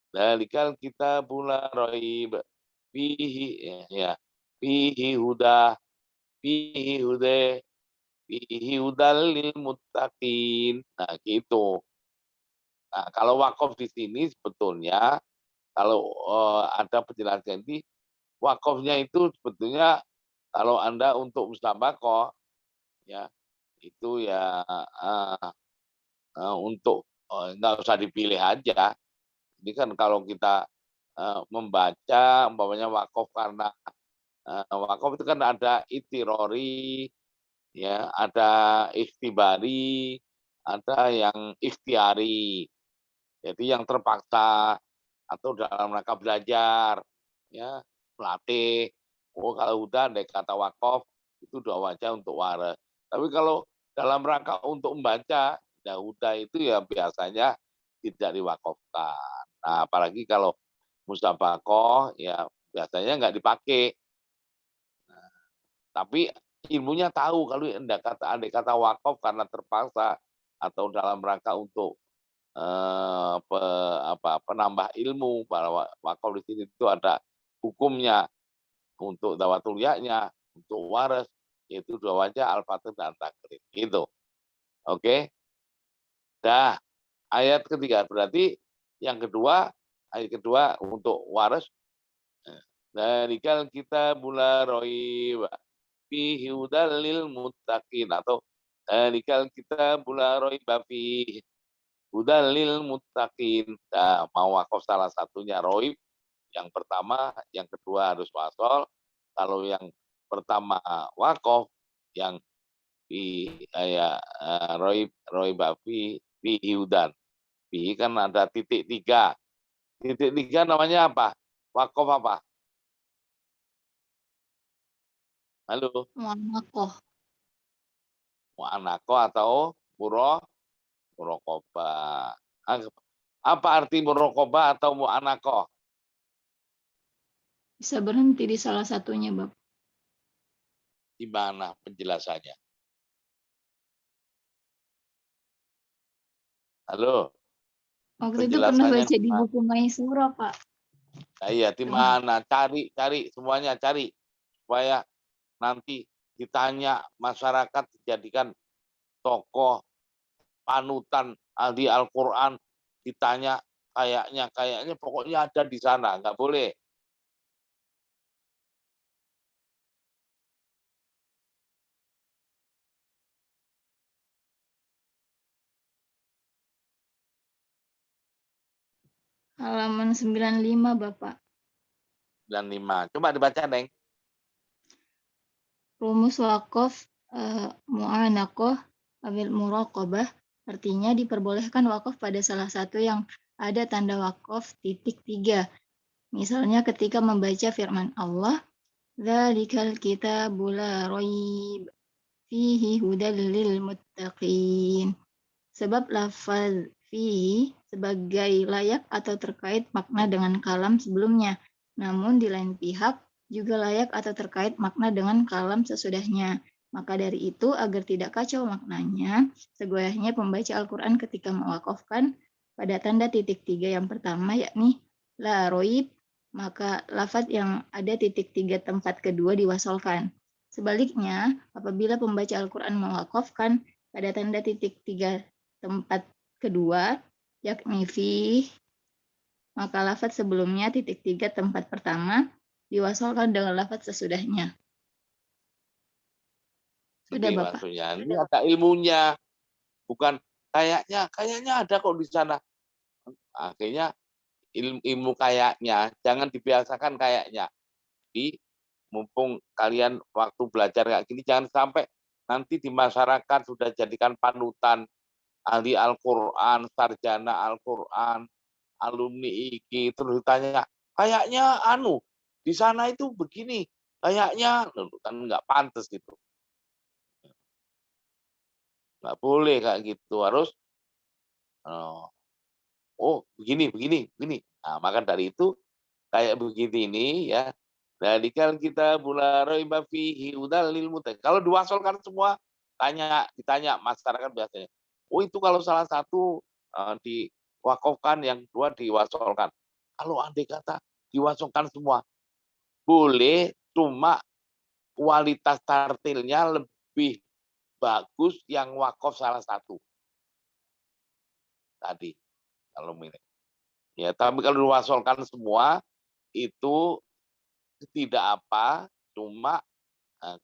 dalikal kita bula roib fihi, ya, fihi huda, fihi hude, fihi hudal lil muttaqin. Nah, gitu. Nah, kalau wakaf di sini sebetulnya kalau ada penjelasan ini, wakafnya itu sebetulnya kalau Anda untuk mustabaqah, ya, itu ya untuk nggak usah dipilih aja. Ini kan kalau kita membaca umpamanya wakaf karena wakaf itu kan ada itirori, ya, ada ikhtibari, ada yang ikhtiari. Jadi yang terpaksa atau dalam rangka belajar, ya, melatih. Oh, kalau udah ada kata wakaf itu doa wajah untuk waras. Tapi kalau dalam rangka untuk membaca, ya udah itu ya biasanya tidak diwakafkan. Nah, apalagi kalau mustabaqah ya biasanya nggak dipakai. Nah, tapi ilmunya tahu kalau ada kata wakaf karena terpaksa atau dalam rangka untuk penambah ilmu. Bahwa wakaf di sini itu ada hukumnya untuk dawatul ya-nya, untuk waras, yaitu dua wajah, al-fatih dan taklid. Gitu. Oke. Dah, ayat ketiga berarti yang kedua, ayat kedua untuk waras. Dalikal kita bula roib fihi hudal lil muttaqin, atau dalikal kita bula roib fihi hudal lil muttaqin. Nah, mau wakaf salah satunya roib, yang pertama, yang kedua harus wasol. Kalau yang pertama wakaf, yang di roib fi hiudan. Fi kan ada titik 3. Titik 3 namanya apa? Wakaf apa? Halo? Mu'anakoh. Mu'anakoh atau muraqabah. Apa arti muraqabah atau mu'anakoh? Bisa berhenti di salah satunya, Bapak. Di mana penjelasannya? Halo? Waktu itu pernah Penjelasannya baca di buku Maisura, Pak. Nah, iya, di mana? Cari semuanya, cari supaya nanti ditanya masyarakat, dijadikan tokoh panutan ahli Al-Qur'an, ditanya kayaknya pokoknya ada di sana, nggak boleh. Halaman 95, Bapak. 95. Coba dibaca, Neng. Rumus wakaf mu'anakoh awil muraqabah, artinya diperbolehkan wakaf pada salah satu yang ada tanda wakaf titik 3. Misalnya ketika membaca firman Allah, dzalikal kitabu la raib fihi hudal lil muttaqin. Sebab lafaz fihi sebagai layak atau terkait makna dengan kalam sebelumnya, namun di lain pihak juga layak atau terkait makna dengan kalam sesudahnya. Maka dari itu, agar tidak kacau maknanya, segoyahnya pembaca Al-Quran ketika mewakafkan pada tanda titik 3 yang pertama, yakni la roib, maka lafaz yang ada titik 3 tempat kedua diwasolkan. Sebaliknya, apabila pembaca Al-Quran mewakafkan pada tanda titik 3 tempat kedua, yakni fi, maka lafaz sebelumnya titik 3 tempat pertama diwasolkan dengan lafaz sesudahnya. Sudah, Oke, Bapak. maksudnya ini ada ilmunya, bukan kayaknya ada kok di sana. Akhirnya ilmu kayaknya jangan dibiasakan kayaknya. Jadi mumpung kalian waktu belajar kayak gini, jangan sampai nanti di masyarakat sudah jadikan panutan ahli Al-Quran, sarjana Al-Quran, alumni iki, terus ditanya, kayaknya di sana itu begini, kayaknya kan nggak pantas gitu. Nggak boleh kayak gitu, harus Oh, begini. Nah, maka dari itu kayak begini ini ya. Radikal kita bularoi fihi hudal lil muttaqin. Kalau diwasolkan semua ditanya masyarakat biasanya. Oh, itu kalau salah satu diwakafkan, yang dua diwasolkan. Kalau andai kata diwasolkan semua, boleh, cuma kualitas tartilnya lebih bagus yang wakaf salah satu tadi kalau milih. Ya, tapi kalau diwasolkan semua itu tidak apa, cuma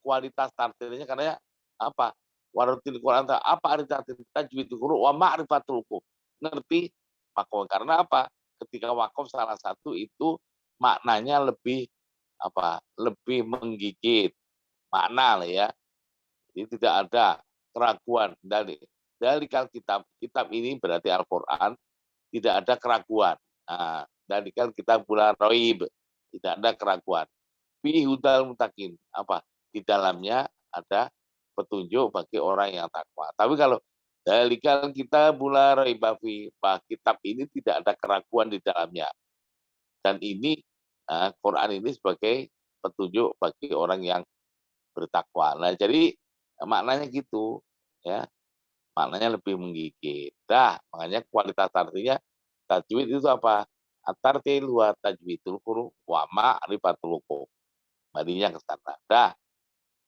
kualitas tartilnya karena apa? Warotil Quran, apa arti tartil tajwidul huruf wa ma'rifatul hukum. Ngerti makna, karena apa? Ketika wakaf salah satu itu maknanya lebih apa? Lebih menggigit makna lah ya. Jadi tidak ada keraguan dari kitab ini berarti Al-Qur'an, tidak ada keraguan. Nah, dari kitab bulan Roib, tidak ada keraguan. Fi hudal muttaqin, apa? Di dalamnya ada petunjuk bagi orang yang takwa. Tapi kalau dari kitab bulan Roib, kitab ini tidak ada keraguan di dalamnya. Dan ini Quran ini sebagai petunjuk bagi orang yang bertakwa. Nah, jadi maknanya gitu ya. Maknanya lebih menggigit. Makanya kualitas artinya tajwid itu apa? At-tartil wa tajwidul huruf wa ma'rifatul hukum. Marinya ke sana.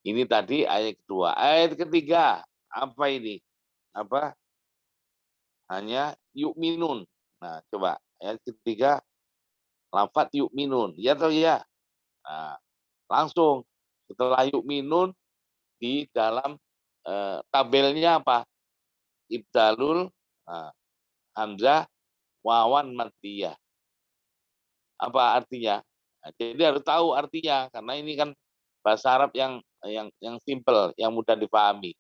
Ini tadi ayat kedua. Ayat ketiga, apa ini? Apa? Hanya yu'minun. Nah, coba ayat ketiga, lafaz yu'minun. Ya atau ya? Nah, langsung setelah yu'minun di dalam tabelnya apa? Ibdalul hamzah wawan matiyah. Apa artinya? Nah, jadi harus tahu artinya, karena ini kan bahasa Arab yang simple, yang mudah dipahami.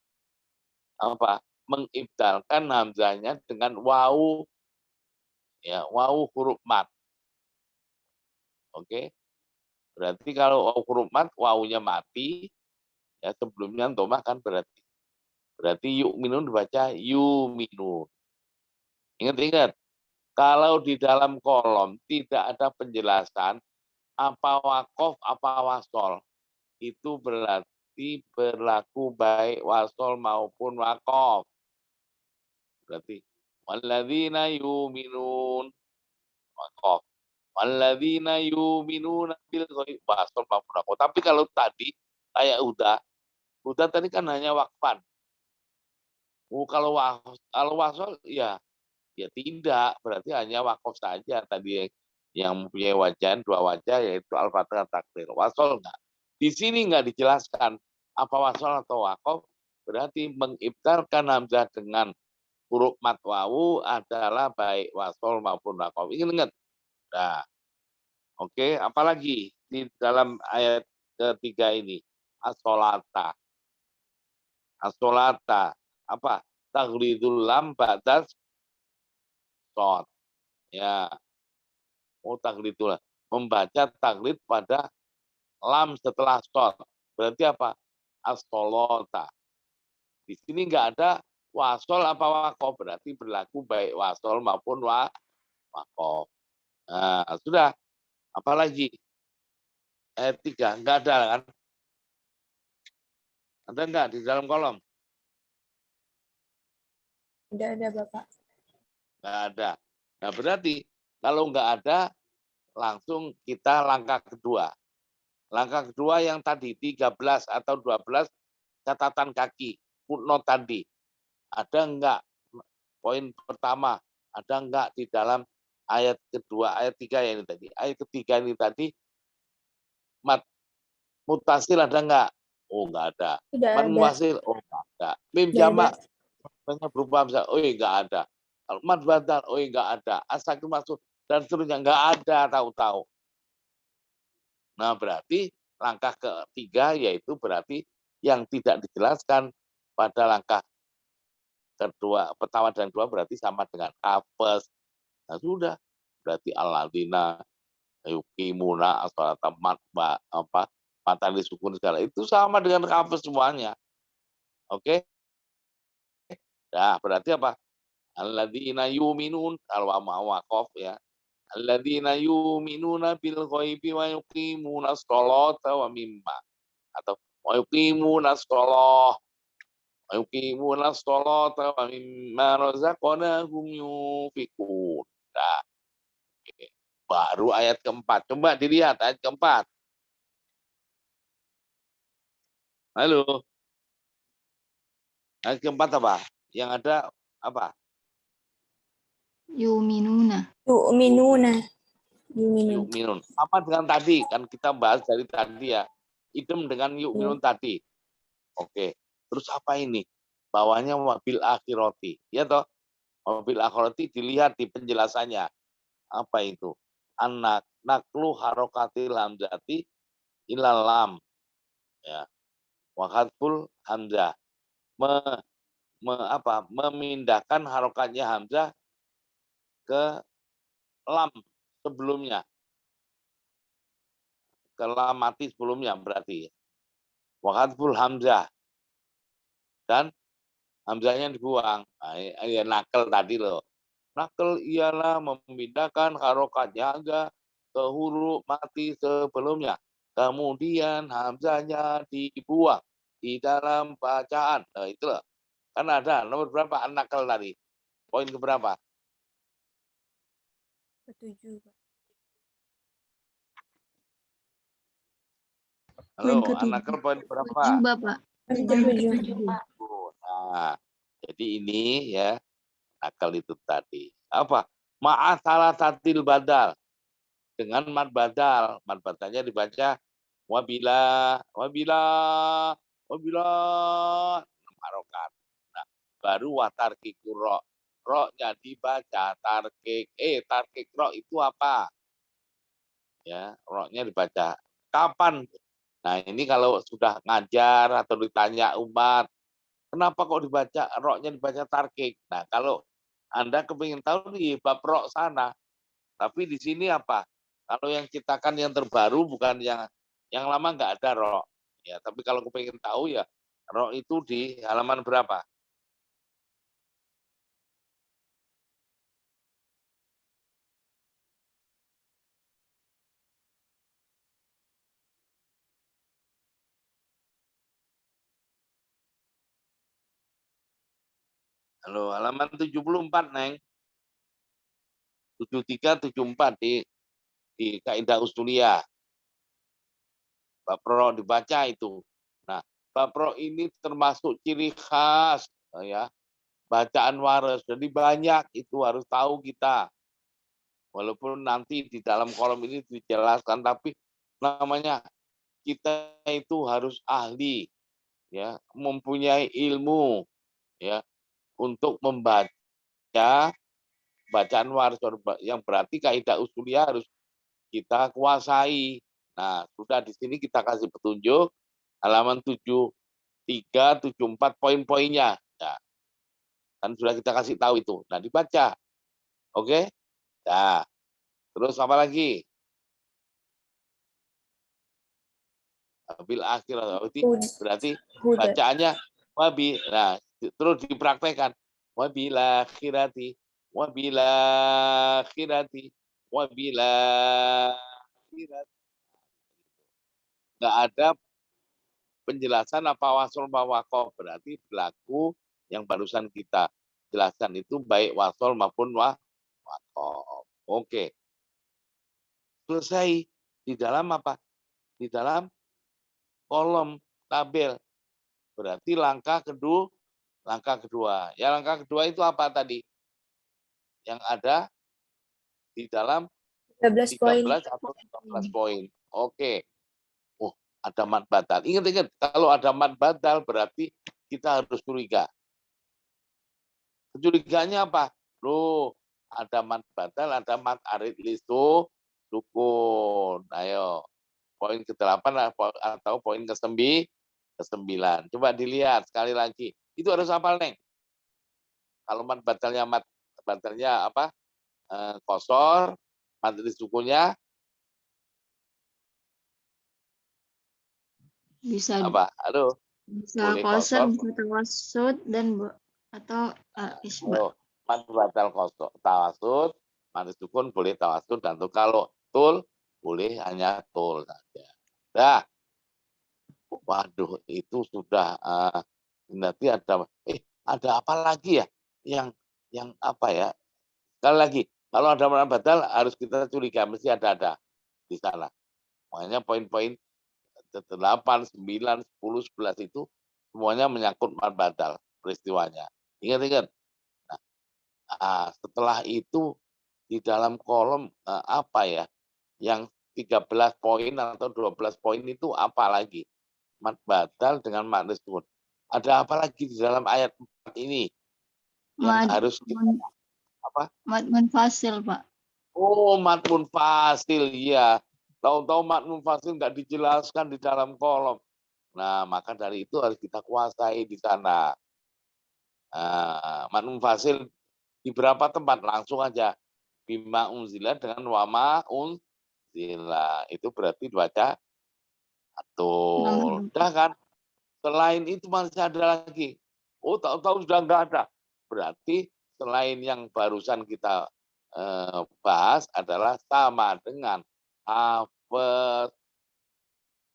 Apa? Mengibdalkan hamzahnya dengan wawu, ya, wawu huruf mat. Oke. Berarti kalau wawu huruf mat, wawunya mati, ya sebelumnya domah kan berarti yu'minun dibaca yu'minun. Ingat-ingat, kalau di dalam kolom tidak ada penjelasan apa wakof, apa wasol, itu berarti berlaku baik wasol maupun wakof. Berarti walladzina yu'minun wakof, walladzina yu'minun bil ghaib wasol maupun wakof. Tapi kalau tadi kayak udah tadi kan hanya wakfan. Kalau wasol ya tidak, berarti hanya wakof saja tadi yang mempunyai wajan, dua wajah, yaitu al-fatihah takdir. Wasol enggak. Di sini enggak dijelaskan apa wasol atau wakof, berarti mengibdalkan hamzah dengan huruf mat wawu adalah baik wasol maupun wakof. Ingat. Nah, oke, apalagi di dalam ayat ketiga ini, as-sholata. As-sholata, apa? Taghlidul lam ba'das shod. Ya. Taglidul, membaca taglid pada lam setelah shod. Berarti apa? As-sholata. Di sini enggak ada wasol apa wakof, berarti berlaku baik wasol maupun wakof. Nah, sudah. Apalagi ayat 3 enggak ada kan? Ada enggak di dalam kolom? Tidak ada, Bapak. Enggak ada. Nah, berarti kalau enggak ada, langsung kita langkah kedua. Langkah kedua yang tadi 13 atau 12 catatan kaki, footnote tadi. Ada enggak poin pertama, ada enggak di dalam ayat kedua, ayat 3 ya ini tadi. Ayat ketiga ini tadi mutasil ada enggak? Oh, enggak ada. Tidak ada. Muasil, oh enggak ada. Mim Tidak jamak ada. berupa misalnya, oh enggak ada. Mad badal, oh enggak ada. Asakir masuk dan seterusnya enggak ada, tahu-tahu. Nah, berarti langkah ketiga yaitu berarti yang tidak dijelaskan pada langkah kedua, pertama dan kedua berarti sama dengan kafes. Nah, sudah. Berarti alladzina yuqimuna as-sholata mata disukun segala itu sama dengan kafes semuanya. Oke? Nah, berarti apa? Alladzina yu'minun, kalau waqaf ya. Alladzina yu'minuna bil ghaibi wa yuqimuna sholata wa mimma, atau wa yuqimuna sholah wa yuqimuna sholata wa mimma razaqnahum yunfiqun. Nah, oke. Baru ayat keempat. Coba dilihat ayat keempat. Halo. Ayat keempat apa? Yang ada apa? Yuminuna. Yu'minuna. Yu'minun. Yu'minun. Apa dengan tadi? Kan kita bahas dari tadi ya. Idem dengan yu'minun tadi. Oke. Terus apa ini? Bawahnya wabil akhirati. Ya toh? Wabil akhirati dilihat di penjelasannya. Apa itu? Anak naklu harokatil hamzati ilal lam. Ya. Wakatful hamzah. Memindahkan harokatnya hamzah ke lam sebelumnya, ke lam mati sebelumnya berarti. Wakatful hamzah, dan hamzahnya dibuang. Nah, ya nakal tadi loh. Nakal ialah memindahkan harokatnya hamzah ke huruf mati sebelumnya. Kemudian hamzahnya dibuang di dalam bacaan. Nah, itu loh. Kan ada nomor berapa nakal tadi? Poin keberapa? Ketujuh. Halo, Poin ke-7. nakal poin berapa? 7, Bapak. Ketujuh. Nah, jadi ini ya nakal itu tadi. Apa? Ma'asalah tatil badal. Dengan mad badal. Mad badalnya dibaca wabila harokat. Nah, baru watarkik ro. Ro-nya dibaca tarkik. Tarkik ro itu apa? Ya, ro-nya dibaca. Kapan? Nah, ini kalau sudah ngajar atau ditanya umat, kenapa kok dibaca ro-nya dibaca tarkik? Nah, kalau Anda kepingin tahu nih bab ro sana, tapi di sini apa? Kalau yang cetakan yang terbaru bukan yang lama nggak ada ro. Ya, tapi kalau kepingin tahu ya ro itu di halaman berapa? Halo, halaman 74, Neng. 73, 74 di kaidah usuliyah. Bab ro dibaca itu. Nah, bab ro ini termasuk ciri khas ya bacaan waras. Jadi banyak itu harus tahu kita. Walaupun nanti di dalam kolom ini dijelaskan, tapi namanya kita itu harus ahli, ya, mempunyai ilmu, ya, untuk membaca bacaan waras yang berarti kaidah usuliyah harus kita kuasai. Nah, sudah di sini kita kasih petunjuk halaman 73, 74 poin-poinnya. Nah, kan sudah kita kasih tahu itu. Nah, dibaca. Oke? Nah, terus apa lagi? Bil akhir berarti bacaannya wabi. Nah, terus dipraktekkan. Wabila akhirati, wabila akhirati, wabila akhirati. Nggak ada penjelasan apa wasol wakof, berarti berlaku yang barusan kita jelaskan itu baik wasol maupun wakof. Oke. Selesai. Di dalam apa? Di dalam kolom tabel. Berarti langkah kedua. Ya, langkah kedua itu apa tadi? Yang ada di dalam 13 poin. 13 atau 14 poin. Oke. Oh, ada mad badal. Ingat-ingat, kalau ada mad badal berarti kita harus curiga. Kecurigaannya apa? Loh, ada mad badal, ada mad arid listu sukun. Ayo. Poin ke-8 atau poin ke-9. Coba dilihat sekali lagi. Itu harus hafal, Neng. Kalau mad badalnya apa? Kosor, mad sukunya Bisa apa? Halo. bisa Boleh kosor, kosor. bisa tawasud, dan atau isbah. mad badal kosong tawasud, mad sukun boleh tawasud dan tul. Kalau tul boleh hanya tul saja. Dah. Waduh, itu sudah nanti ada apa lagi ya yang apa ya? Sekali lagi, kalau ada mad badal harus kita curiga mesti ada di sana. Makanya poin-poin 8, 9, 10, 11 itu semuanya menyangkut mad badal peristiwanya. Ingat-ingat. Nah, setelah itu di dalam kolom apa ya? Yang 13 poin atau 12 poin itu apa lagi? Mad badal dengan mad sukun. Ada apa lagi di dalam ayat 4 ini yang harus kita apa? Mad munfasil, Pak. Oh, mad munfasil, ya. Tahu-tahu mad munfasil nggak dijelaskan di dalam kolom. Nah, maka dari itu harus kita kuasai di sana. Mad munfasil di berapa tempat? Langsung aja. Bima unzila dengan wama unzila. Itu berarti dibaca atul. Udah kan? Selain itu masih ada lagi. Oh, tahu-tahu sudah nggak ada. Berarti selain yang barusan kita bahas adalah sama dengan hafaz,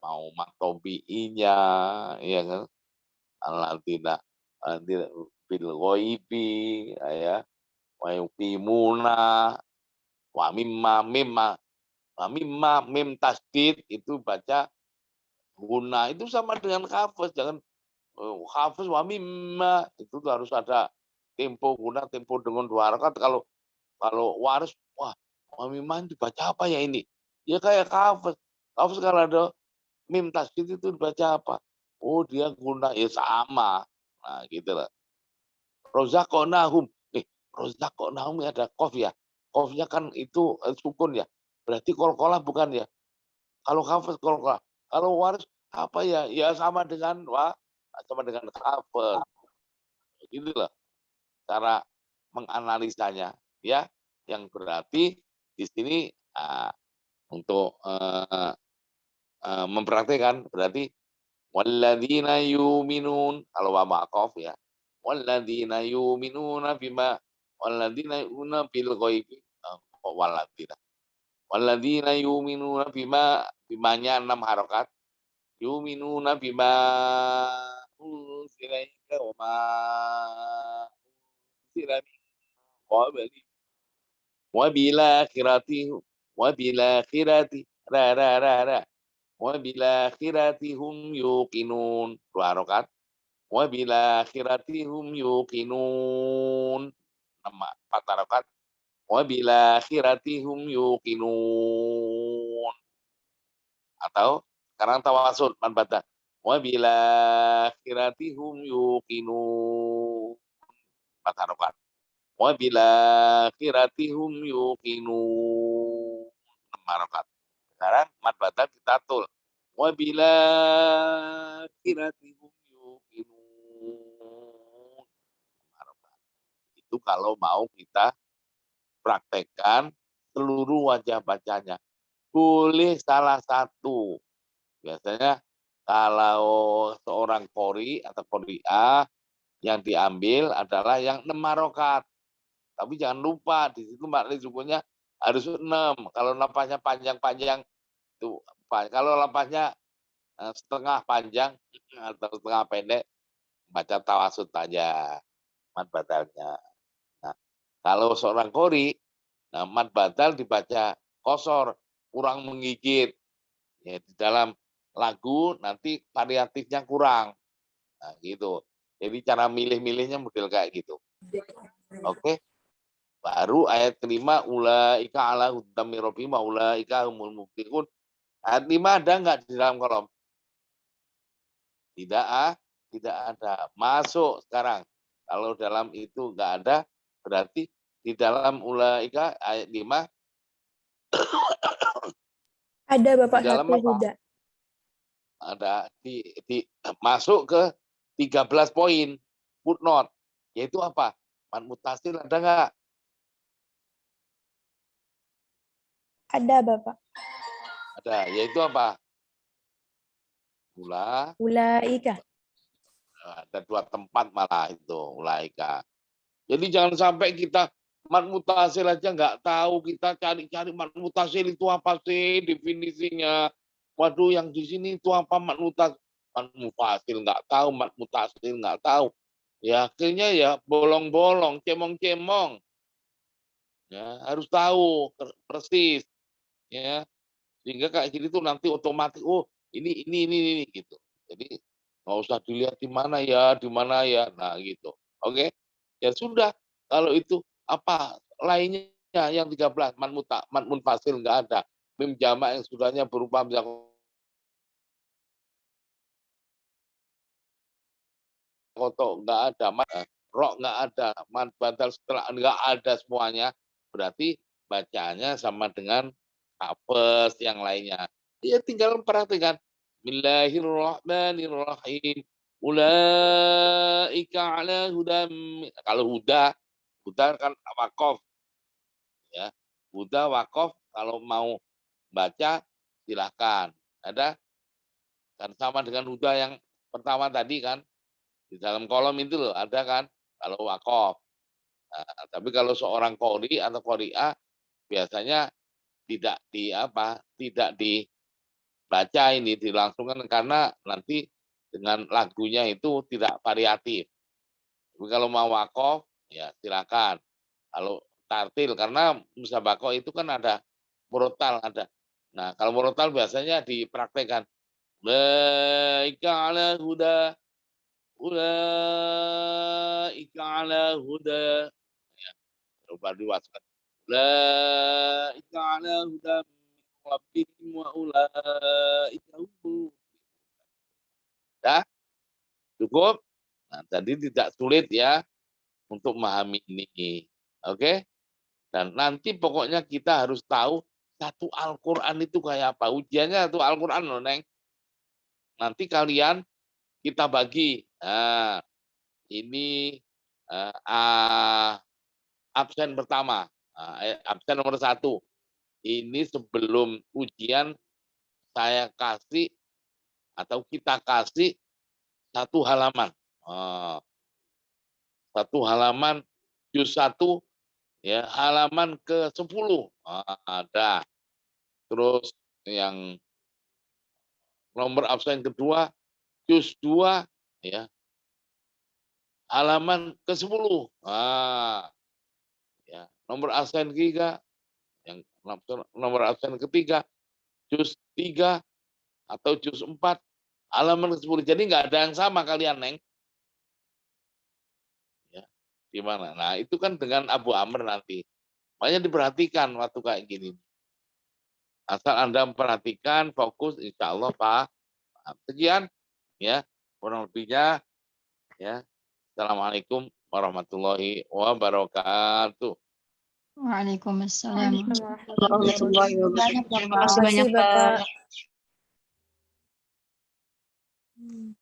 mau maktobi'inya, ya kan? Alladzina bil ghaibi, ya, wa yuqimuna wa mimma mim tasdid itu baca guna, itu sama dengan hafaz. Jangan hafaz wa mimma itu harus ada tempo guna, tempo dengan 2 rakaat. Kalau waris, wah, wa mimma dibaca apa ya ini? Ya kayak hafaz. Hafaz kalau ada mim tasdid itu dibaca apa? Oh, dia guna, ya sama. Nah, gitu lah. Rozaqnahum. Rozaqnahum ada qaf ya. Qafnya kan itu sukun ya. Berarti qalqalah bukan ya? Kalau hafaz qalqalah. Kalau waris apa ya? Ya sama dengan hafaz. Gitu lah cara menganalisanya, ya. Yang berarti di sini untuk mempraktikkan berarti walladzina yu'minun, kalau wa maqaf ya. Walladzina yu'minuna bima walladzina yu'minuna bil ghaibi. Walladzina. Walladzina yu'minuna bimanya 6 harokat. Yu'minuna bima unzila ilaika wa ma unzila min qabli wa bil akhirati ra wa bil akhirati hum yuqinun. 2 harokat. Wa bil akhirati hum yuqinun. 4 harokat. Wa bil akhirati hum yuqinun. Atau sekarang tawasul man bata. Wa bil akhirati hum yuqinun. 4 harokat. Wa bil akhirati hum yuqinun. 6 harokat. Sekarang mad badal kita tul. Wa bil akhirati hum yuqinun. Itu kalau mau kita praktekkan seluruh wajah bacanya. Boleh salah satu. Biasanya kalau seorang qori atau qori'ah yang diambil adalah yang 6 harokat. Tapi jangan lupa di situ makna sukunnya harus 6. Kalau lapasnya panjang-panjang itu, kalau lapasnya setengah panjang atau setengah pendek, baca tawasud aja mad badalnya. Nah, kalau seorang qori, mad badal dibaca qosor, kurang menggigit. Ya, di dalam lagu nanti variatifnya kurang. Nah, gitu. Jadi cara milih-milihnya model kayak gitu. Oke. Baru ayat kelima, ulaika ala hudan min rabbihim wa ulaika humul muflihun. Ayat 5 ada enggak di dalam kolom? Tidak ada. Masuk sekarang. Kalau dalam itu enggak ada, berarti di dalam ulaika ayat 5 Ada Bapak di dalam satu apa? tidak. Ada di masuk ke 13 poin footnote, yaitu apa? Man mutasil ada enggak? Ada Bapak. Ada, yaitu apa? Ulaika. Ada 2 tempat malah itu ulaika. Jadi jangan sampai kita mad mutasil aja nggak tahu, kita cari-cari mad mutasil itu apa sih definisinya. Waduh, yang di sini itu apa mad mutasil? Mad mufasil nggak tahu, mad mutasil nggak tahu. Ya akhirnya ya bolong-bolong, cemong-cemong. Ya, harus tahu persis. Ya, sehingga kayak gini tuh nanti otomatis, oh ini gitu. Jadi nggak usah dilihat di mana ya, nah gitu. Oke, ya sudah. Kalau itu apa lainnya yang 13 mad munfasil nggak ada. Mim jamak yang sudahnya berupa kotok nggak ada, rok nggak ada, mad badal setelah nggak ada semuanya, berarti bacaannya sama dengan hafes yang lainnya. Ya tinggal perhatikan. Bismillahirrahmanirrahim. Ulaika ala hudam. Kalau huda kan wakof. Ya, huda wakof. Kalau mau baca silahkan. Ada kan sama dengan huda yang pertama tadi kan. Di dalam kolom itu loh ada kan kalau wakof. Nah, tapi kalau seorang qori atau qori'ah biasanya tidak dibaca ini, dilangsungkan karena nanti dengan lagunya itu tidak variatif. Tapi kalau mau wakof ya silakan. Kalau tartil karena musabaqah itu kan ada murotal ada. Nah, kalau murotal biasanya dipraktekkan. Ulaika ala huda. Ulaika ala huda. Ya, coba diwaskan. Ulaika ala huda min rabbihim wa ulaika humul. Ya, cukup. Nah, tadi tidak sulit ya untuk memahami ini. Oke? Dan nanti pokoknya kita harus tahu satu Al-Qur'an itu kayak apa. Ujiannya satu Al-Qur'an loh, Neng. Nanti kalian kita bagi. Nah, ini absen pertama, absen nomor 1. Ini sebelum ujian saya kasih atau kita kasih satu halaman. Satu halaman juz 1 ya, halaman ke-10 ada. Terus yang nomor absen kedua juz 2 ya, halaman ke-10. Ya, nomor absen ketiga yang nomor absen ketiga juz 3 atau juz 4 halaman ke-10. Jadi nggak ada yang sama kalian, Neng. Ya, gimana? Nah, itu kan dengan Abu Amr nanti. Makanya diperhatikan waktu kayak gini. Asal Anda memperhatikan, fokus, insya Allah Pak. Sekian ya, kurang lebihnya ya. Assalamualaikum warahmatullahi wabarakatuh. Waalaikumsalam. Warahmatullahi wabarakatuh. Terima Terima kasih banyak, Pak. Hmm.